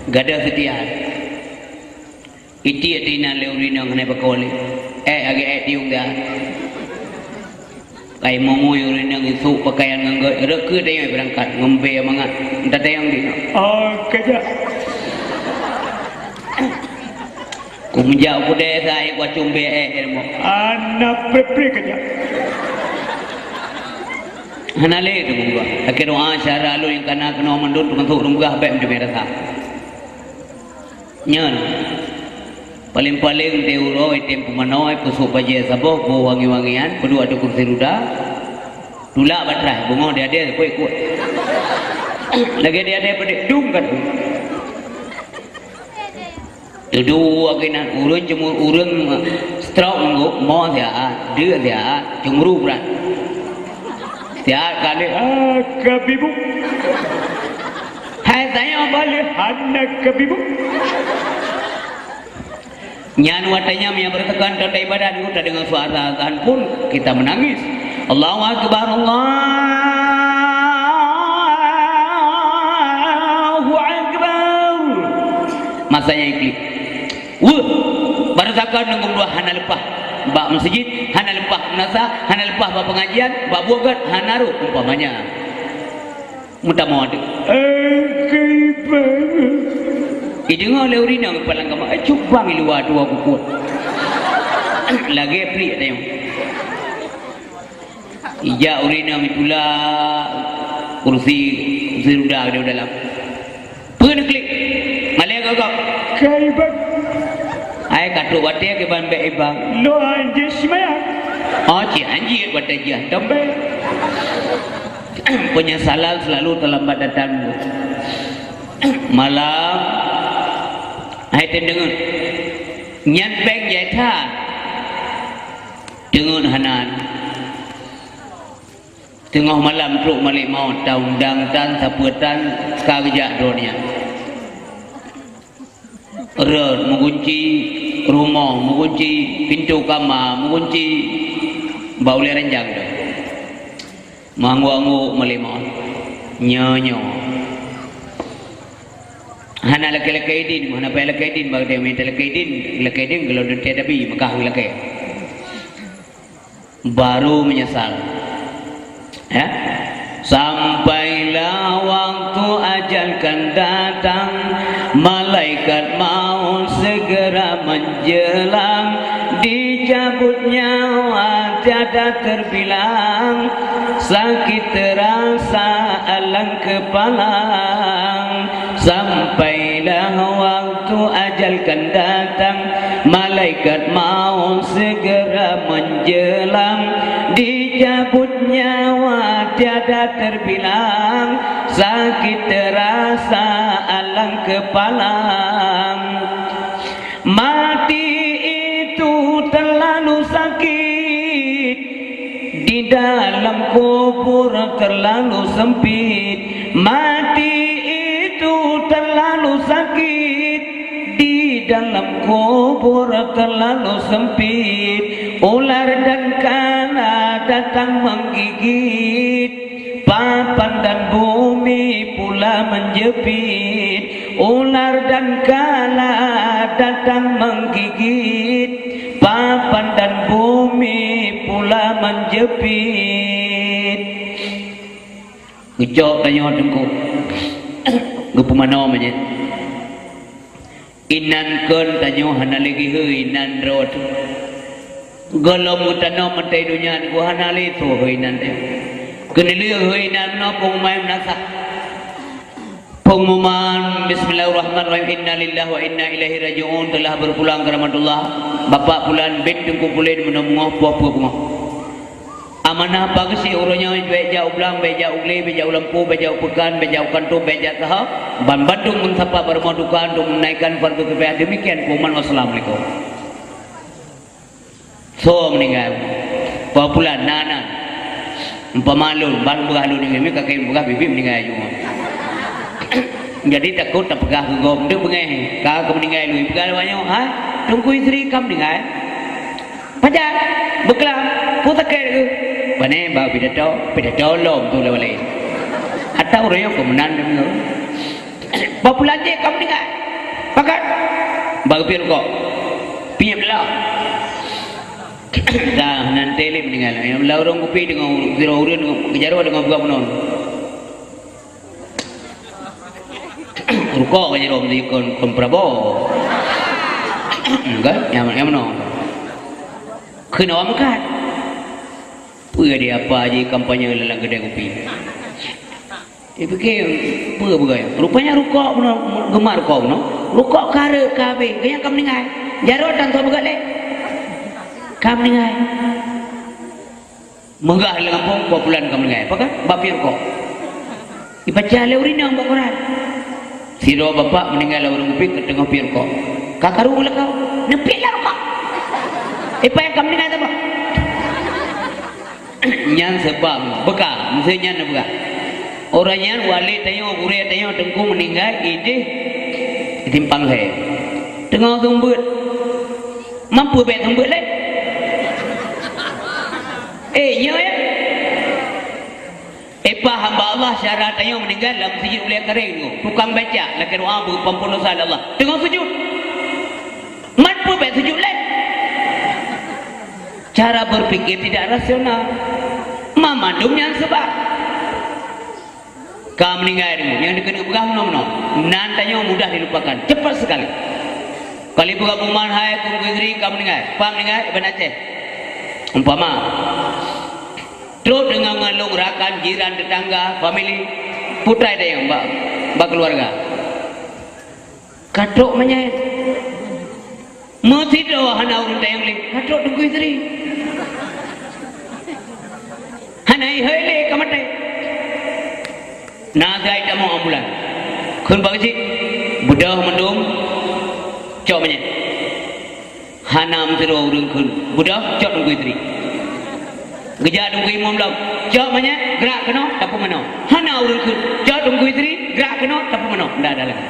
A: gada setia iti atina leurina ngane bakole age tiung dia kai momo yurin yang itu pakaian nganggo reke dia berangkat ngombe mangat entar yang di kerja ku menjauh ku desa ku cumbe mo anak prepre kerja hanale itu gua akhirnya asyara lu yang kana kena mendut untuk rumgah bae mde merasa nyen paling-paling teuro item pemanoy kusuk baje sabok bo wangi-wangian kedua ada kursi roda tulak batrai bungo dia kuat lagi dia pada dung kan dua kena urun jemur urun stroke nguk mo dia dia cemuru berat tiap kali kabibu hai saya balik anak kabibu nyan watanya yang bertekan dan ibadah kita dengan suara azan pun kita menangis. Allahu akbar Allahu akbar. Masanya iklim. Bertekan dengan dua hana lepah. Bak masjid, hana lepah nasa, hana lepah bak pengajian, bak buagat, hana ru umpamanya. Mudah mau ada. Idengar leurina kepala kamu, cuba ngiluar dua kuat. Lagi pria tengok. Ija urina mitula kursi roda ada dalam. Pun klik. Malaya gagak. Kaibat. Ai katu wate ke ban be ibang. Lo anjis maya. Ci anjir wate jah dombe. Penyesalan selalu terlambat datang. Malam hai dengan nyan beng jatha dengan hanan tengah malam truk malik maut taung dang tan saputan kagja dunia mengunci rumah mengunci pintu kamar mengunci baule renjang tu manggu-anggu malik maut nyo hana laki-laki din mana pa laki din bag dia minta laki din kalau dia tiada bi maka laki baru menyesal ya sampailah waktu ajal kan datang malaikat maut segera menjelang dicabut nyawa tiada terbilang sakit terasa alang kepala sampailah waktu ajal kan datang malaikat maut segera menjelang dicabut nyawa tiada terbilang sakit terasa alang kepala mati itu terlalu sakit di dalam kubur terlalu sempit mati terlalu sakit di dalam kubur terlalu sempit ular dan kana datang menggigit papan dan bumi pula menjepit ular dan kana datang menggigit papan dan bumi pula menjepit gejok tanya dengku gue pemanaw aja inan kun tanyo hanaligi hu inan rod golom utano mate dunya ku hanali to hu inan te kenili hu inan no pungmai nasa pengumuman bismillahirrahmanirrahim inna lillahi wa inna ilaihi raji'un telah berpulang ke rahmatullah bapak pulan bin kumpulen menemuah buah-buah bunga amanah pagsi urunya beja ulang beja ugli beja ulampu beja upekan beja ukantu beja taha ban Bandung mensapa bermodukan untuk menaikkan fardu kifayah demikian kuman wassalamualaikum so meninggal populan nana umpamalun ban begalu ni kakek begah bibi meninggal juga jadi takut tak pegah gom dia bengeh ka meninggal lui pegal banyak ha tunggu isteri kam meninggal pajar beklam putakai ke bane ba pidato lom tu le wale atau royo kemenan dulu populan je kam meninggal pakat ba pir kok piam lah dah nanti le meninggal yang laurung kopi dengan zero urun kejarwa dengan buah menon rukok aja rom di kon Prabowo enggak yang mana kena makan dia apa aja kampanye lelang kedai kopi fikir apa rupanya rukok gemar rukok rukok kare kabe kaya kam ningai jarot dan tu begale kam ningai menggah dengan pun populan kam ningai apa kan bapir rukok ibaca leurina ang bakuran siro bapak meninggal orang kopi ke tengah pir kok kakaru ulah kau nepil lah rukok apa yang kam ningai apa nyan sebab beka mesti nyan beka orang nyan wali tayo gure tayo tengku meninggal ide timpang he tengah tumbut mampu bet tumbut le nyo ya apa hamba Allah syarat tayo meninggal dalam sujud boleh kering tu tukang baca laki doa berpampun dosa Allah tengah sujud mampu bet sujud le cara berpikir tidak rasional memandum yang sebab kamu meninggal yang dikena pegang no nantanya mudah dilupakan cepat sekali kali buka pengumuman hai tunggu isteri kamu meninggal Ibn Aceh umpama terus dengan ngalung rakan jiran tetangga family putra dia yang mbak keluarga katok menyayat mesti doa hana urun tayang le katok tunggu isteri hanai hele kamate nazai tamu ambulan kun bagji budah mendung cok menyet hanam seru urun kun budah cok tunggu isteri geja tunggu imam lam cok menyet gerak kena tapu mano hana urun kun cok tunggu isteri gerak kena tapu mano ndak ada lagi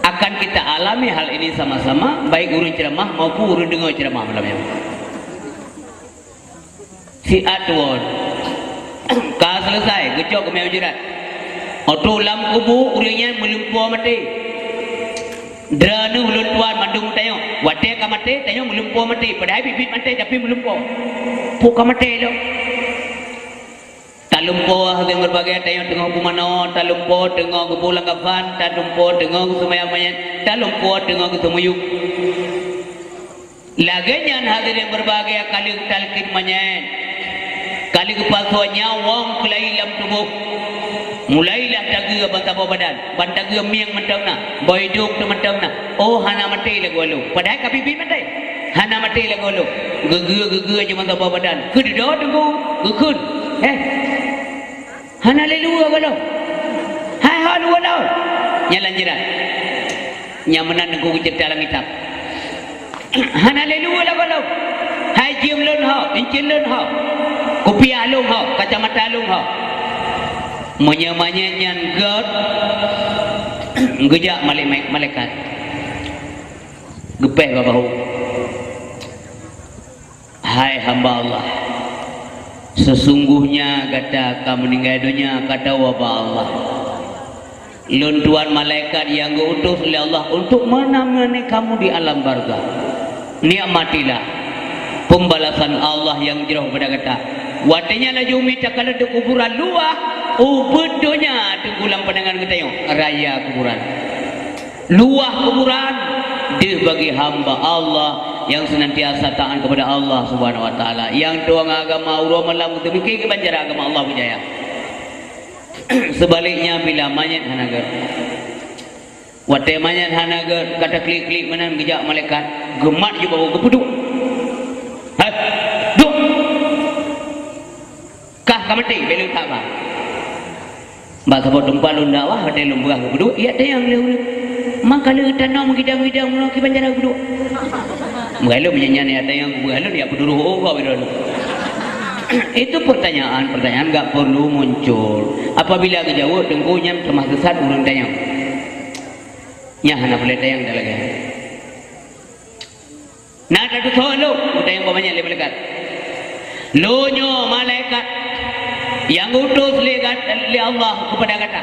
A: akan kita alami hal ini sama-sama baik urun ceramah maupun urun dengar ceramah malamnya si atwon ka selesai gecok ke mejurat auto lam kubu urangnya melumpur mati dranu ulun tuan mandung tayo wate ka mati tayo melumpur mati padahal bibit mati tapi melumpur puka mati lo talumpur dengan berbagai tayo tengah pumano talumpur tengah kepulang kafan talumpur tengah semayang-mayang talumpur tengah kesemuyuk laganya hadirin berbagai kali talqin manyen kali kepalsuannya wong kelai dalam tubuh mulailah daga bantaba badan bantaga miang mentangna boyduk tu mentangna oh hana mati lagu lu padahal kapipi mati hana mati lagu lu gege aja bantaba badan kedo tunggu gekun hana lelu kalau hai halu walau nyalan jiran nyamanan nengku cerita dalam kitab hana lelu kalau hai jium lun ha incin lun ha kopi alung ha kacamata alung ha menyamanya nyan god ngejak malaikat gepeh babahu hai hamba Allah sesungguhnya kata kamu meninggal dunia kata wabah Allah lun tuan malaikat yang diutus oleh Allah untuk menemani kamu di alam barzah nikmatilah pembalasan Allah yang jauh pada kata watenya laju minta kalau di kuburan luah ubedonya tenggulang pandangan kita yang raya kuburan luah kuburan dia bagi hamba Allah yang senantiasa taat kepada Allah Subhanahu wa taala, yang tuang agama Allah malam demikian kebanjara agama Allah berjaya. Sebaliknya bila mayat hanaga wate mayat hanaga kata klik-klik menan gejak malaikat gemat je bawa kepuduk duk kah kamati belu tak apa bahasa tempat lu ndak wah ada lumbuh kepuduk ya ada yang leu maka lu tanam gidang-gidang melaki banjara kepuduk mengalu menyanyi ada yang mengalu dia peduru oh begitu. Itu pertanyaan enggak perlu muncul. Apabila kejauh dengkunya cuma sesat urang tanya. Nya hana boleh tayang dah lagi. Nah ada tu lo, tayang banyak le malaikat. Lo nyo malaikat yang utus le Allah kepada kata.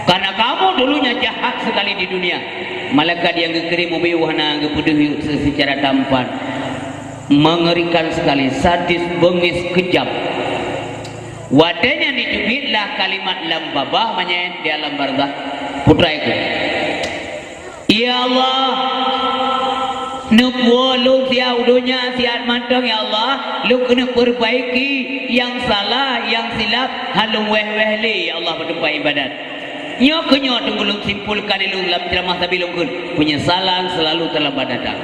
A: Karena kamu dulunya jahat sekali di dunia. Malaikat yang dikirim ubiwahna kepeduhi secara tampan. Mengerikan sekali, sadis, bengis, kejam. Wadanya dijubitlah kalimat lam babah menyayat di alam barzah putra itu. Ya Allah, nubuah lu siap dunia siap mantong ya Allah, lu kena perbaiki yang salah, yang silap, halung weh-weh li ya Allah bertempat ibadat. Nyo kenyo tunggu simpulkan lu dalam ceramah tabilung penyesalan selalu terlambat datang.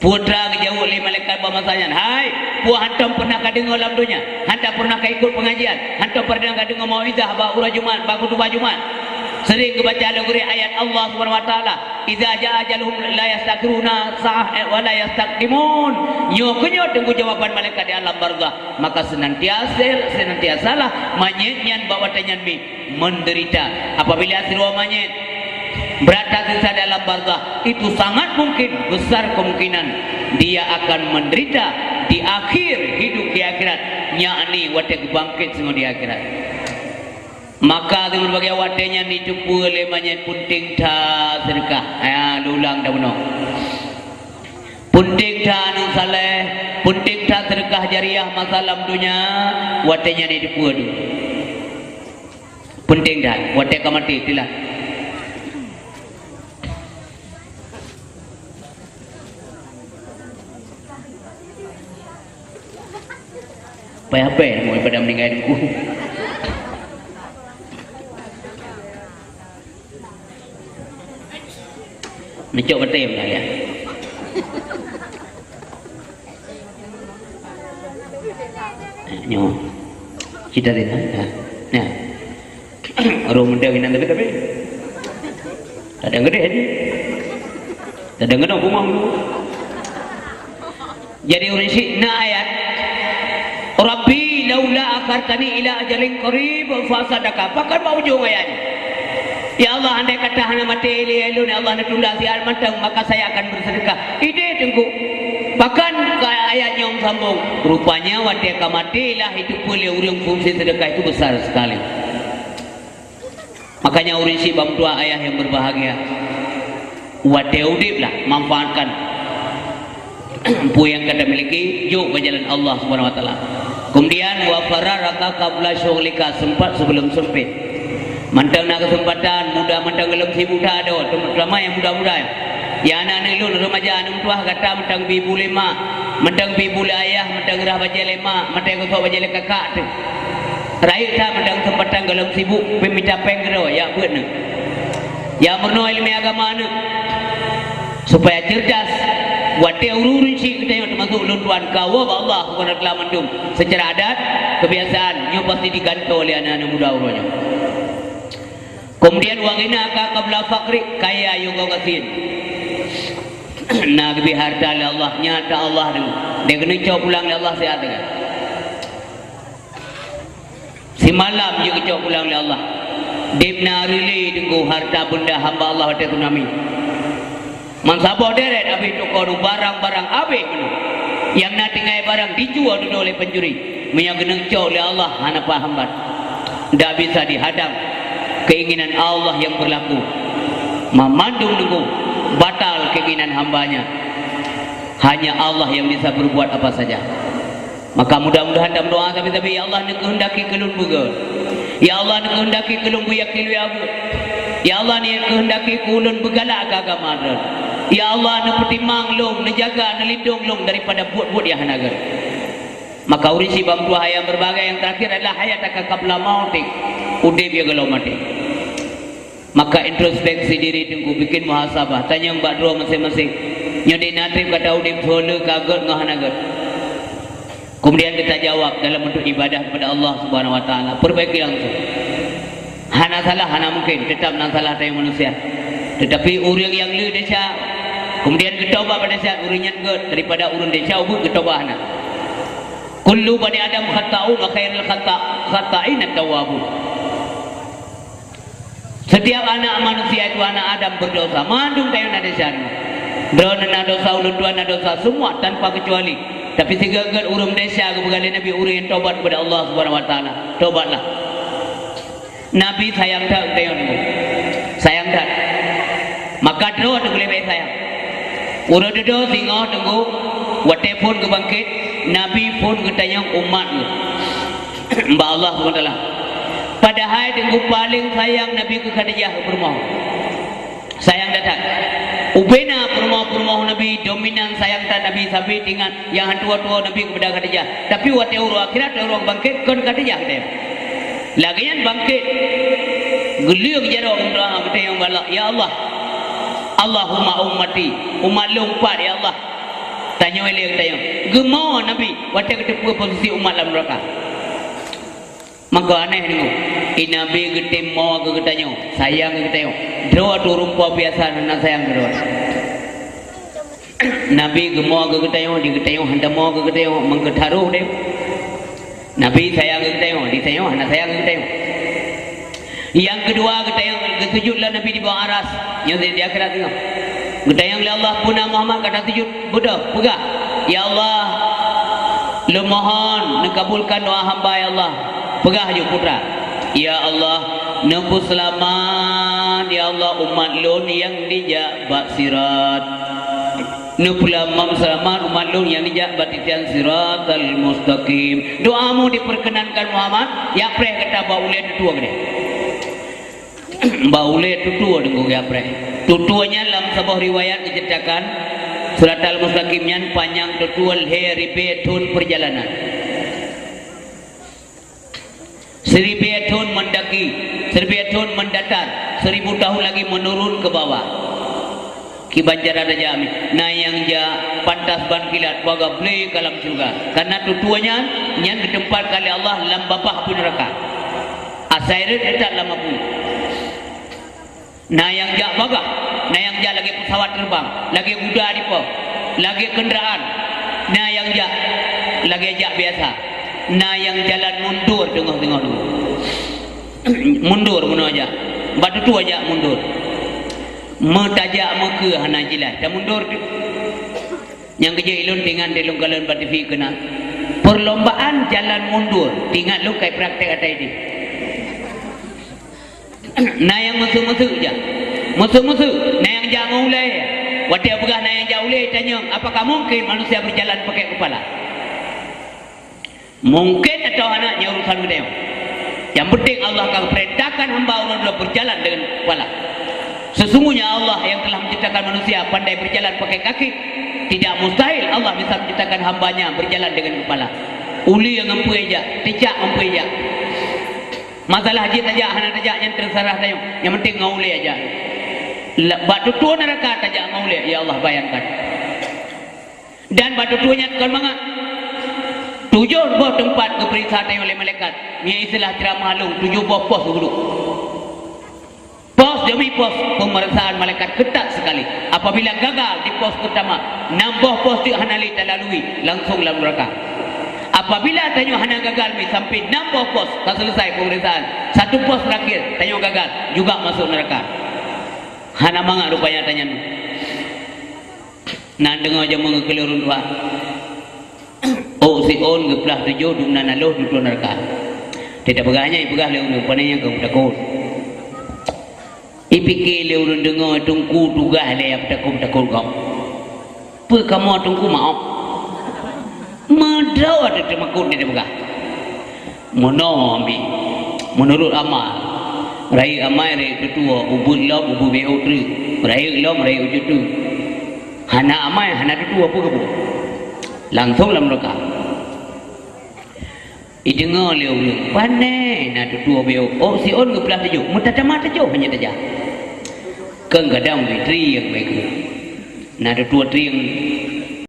A: Putra kejauh oleh malaikat bermasanya. Hai, puah hantam pernah kadengar dalam dunia? Hantam pernah ikut pengajian? Hantam pernah kadengar mauizah bahura Jumat, bah khutbah Jumat? Sering kebaca al-Qur'an ayat Allah Subhanahu wa taala, "Idza jaa ajaluhum la yastakruna sa'ah wa la yastaqdimun." Nyo kenyo tunggu jawaban malaikat di alam barzah. Maka senantiasalah manyetnyan bawa tanyan mi menderita. Apabila sirwa manyet berada dalam barzah, itu sangat mungkin, besar kemungkinan dia akan menderita di akhir hidup di akhirat, yakni wate bangkit semua di akhirat. Maka dengan berbagai watenya dijumpa oleh manyet punting ta sedekah. Lulang dah benar. Punting ta anu saleh, punting ta sedekah jariah masalah dunia, watenya dijumpa tu. Punting dah, wate kamati itulah. Apa mau pada meninggal aku. Mencok betem lah ya. Nyo. Kita dia. Nah. Orang muda ini nanti tapi. Tak ada gede ni. Tak ada gede rumah dulu. Jadi orang syi na ayat Rabbi laula akartani ila ajalin qarib fa sadaka. Pakai bau ujung ayatnya. Ya Allah, andai kata hana mati elu ni Allah nak tunda siar matang, maka saya akan bersedekah. Ide tunggu. Bahkan ayatnya sambung. Rupanya wate mati lah itu boleh urang fungsi sedekah itu besar sekali. Makanya urang si bang tua ayah yang berbahagia. Wate udip lah manfaatkan pu yang kita miliki, yuk berjalan Allah Subhanahu wa taala. Kemudian wa fararaka qabla syughlika, sempat sebelum sempit. Mantang nak kesempatan muda mantang gelap si muda ada terutama yang muda-muda ya anak-anak lu remaja anak tua kata mantang bibu lima mantang bibu ayah mantang gerah baca lima mantang kau baca kakak tu raih tak mantang kesempatan gelap sibuk peminta penggero ya buat ni ya merno ilmu agama ni supaya cerdas wate urun si kita yang termasuk luntuan kau Allah Subhanahu wa taala mendung secara adat kebiasaan nyo pasti digantung oleh anak-anak muda urunnya. Kemudian wang ina ka qabla faqri kaya yung kau kasin. Nak lebih harta oleh Allah, nyata Allah tu. Dia kena cok pulang oleh Allah sihat kan. Si malam dia cok pulang oleh Allah. Dibna rili tunggu harta benda hamba Allah hati tsunami. Man sabo deret abi toko barang-barang abi menu. Yang nak tinggal barang dijual dulu oleh pencuri. Yang kena cok oleh Allah hana pahambat. Tak bisa dihadang. Keinginan Allah yang berlaku memandung tunggu batal keinginan hambanya. Hanya Allah yang bisa berbuat apa saja. Maka mudah-mudahan dalam doa tapi ya Allah nak kehendaki kelun buga. Ya Allah nak kehendaki kelun buya kilu ya.
B: Ya Allah ni kehendaki kulun bergalak ke agama Adron. Ya Allah nak pertimang long, nak jaga, nak lindung long daripada buat-buat yang hanaga. Maka urisi bang tua hayam berbagai yang terakhir adalah hayat akan kabla mautik. Udip ya kalau mati. Maka introspeksi diri tunggu bikin muhasabah. Tanya mbak dua masing-masing. Nyodi natrib kata udip sole kaget ngahanaga. Kemudian kita jawab dalam bentuk ibadah kepada Allah Subhanahu Wa Taala. Perbaiki langsung. Hana salah, hana mungkin tetap nang salah tayang manusia. Tetapi orang yang le desa, kemudian ketaubat pada saat urangnya daripada urang desa ubud ketaubat hana. Kullu bani Adam khata'un wa khairul khata'in at-tawwabun. Setiap anak manusia itu anak Adam berdosa. Mandung tayang desa. Drone na dosa, ulun dua na dosa, semua tanpa kecuali. Tapi tiga-tiga urang desa kepada Nabi urang yang taubat kepada Allah Subhanahu Wa Taala. Taubatlah. Nabi sayang tak tayangmu. Sayang tak. Maka doa tu boleh baik sayang. Urang doa singo tunggu. Wate pun ke bangkit. Nabi pun ke tayang umat ni. Mbak Allah SWT. Padahal tunggu paling sayang Nabi ke Khadijah bermoh. Sayang datang. Ubena permoh Nabi dominan sayang tak Nabi sampai dengan yang tua-tua Nabi kepada Khadijah. Tapi wate urang akhirat urang bangkit kon Khadijah dia. Lagian bangkit geliung jaro umrah kita yang balak ya Allah Allahumma ummati umat lompat ya Allah tanya oleh kita yang gemau Nabi waktu kita posisi umat dalam neraka maka aneh ni Nabi kita mau ke kita sayang kita yang doa tu rumpah biasa nak sayang doa Nabi gemau ke kita yang hendak mau ke kita yang mengketaruh dia Nabi sayang kita yang disayang anak sayang kita yang yang kedua kita yang kesujudlah Nabi di bawah aras yang di akhirat tengok kita yang oleh Allah punah Muhammad kata sujud budak pegah ya Allah lu mohon nakabulkan doa hamba ya Allah pegah je putra ya Allah nebus selamat ya Allah umat lun yang dijak bak sirat Nupula mam selamat umat lu yang dijak batisan siratal mustaqim. Doamu diperkenankan Muhammad. Ya preh kata baule tutua gede. Baule tutua dengung ya preh. Tutuanya dalam sebuah riwayat diceritakan siratal mustaqimnya panjang tutual heribetun perjalanan. Seribetun mendaki, seribetun mendatar, 1000 tahun lagi menurun ke bawah. Ki Banjar ada jami nayang ja pantas ban kilat baga blei kalam surga karena tutuanya yang ditempat kali Allah lam bapah pun neraka asaire detak lama pun nayang ja baga nayang ja lagi pesawat terbang lagi kuda di po lagi kenderaan nayang ja lagi ja biasa nayang jalan mundur tengok-tengok dulu mundur mana aja batu tu aja mundur metajak muka hana jilat dah mundur tu yang kerja ilun dengan delung galon batifi kena perlombaan jalan mundur tinggal lu kai praktek atai di na yang musuh-musuh je musuh-musuh na yang jangan ulai wati apakah na yang jauh ulai tanya apakah mungkin manusia berjalan pakai kepala mungkin atau anaknya urusan gede yang penting Allah akan perintahkan hamba Allah berjalan dengan kepala. Sesungguhnya Allah yang telah menciptakan manusia pandai berjalan pakai kaki. Tidak mustahil Allah bisa menciptakan hambanya berjalan dengan kepala. Uli yang mampu aja, tidak mampu aja. Masalah haji tajak, hana tajak yang terserah tayo. Yang penting ngauli aja. Batu tua neraka tajak ngauli, ya Allah bayangkan. Dan batu tuanya kan manga 7 buah tempat keperiksa tayo oleh malaikat. Ini istilah ceramah halung 7 buah pos dulu. Pos demi pos pemeriksaan malaikat ketat sekali. Apabila gagal di pos pertama, nambah pos yang hanali terlalui langsung dalam neraka. Apabila tanya hana gagal sampai nambah pos tak selesai pemeriksaan, satu pos terakhir tanya gagal juga masuk neraka. Hana mangak rupanya tanya nu. Nan dengar aja mengekelurun dua. Oh si on geplah 7 dumna naloh di neraka. Tidak pegahnya ipegah leu panenya kau takut. Ipikir le urun dengar tungku tugah le apa takut kau. Pe kamu tungku mau. Madau ada temakut dia buka. Monomi menurut amal. Rai amai rai tutua ubun lom ubu beo tri. Rai lom rai ujutu. Hana amai hana tutua apa kebu. Langsung lam roka. Idengar leu panai na tutua beo. Oh si on ngebelah tajuk. Mutadama tajuk hanya tajak. Keng kadang tri yang baik. Na tutua tri yang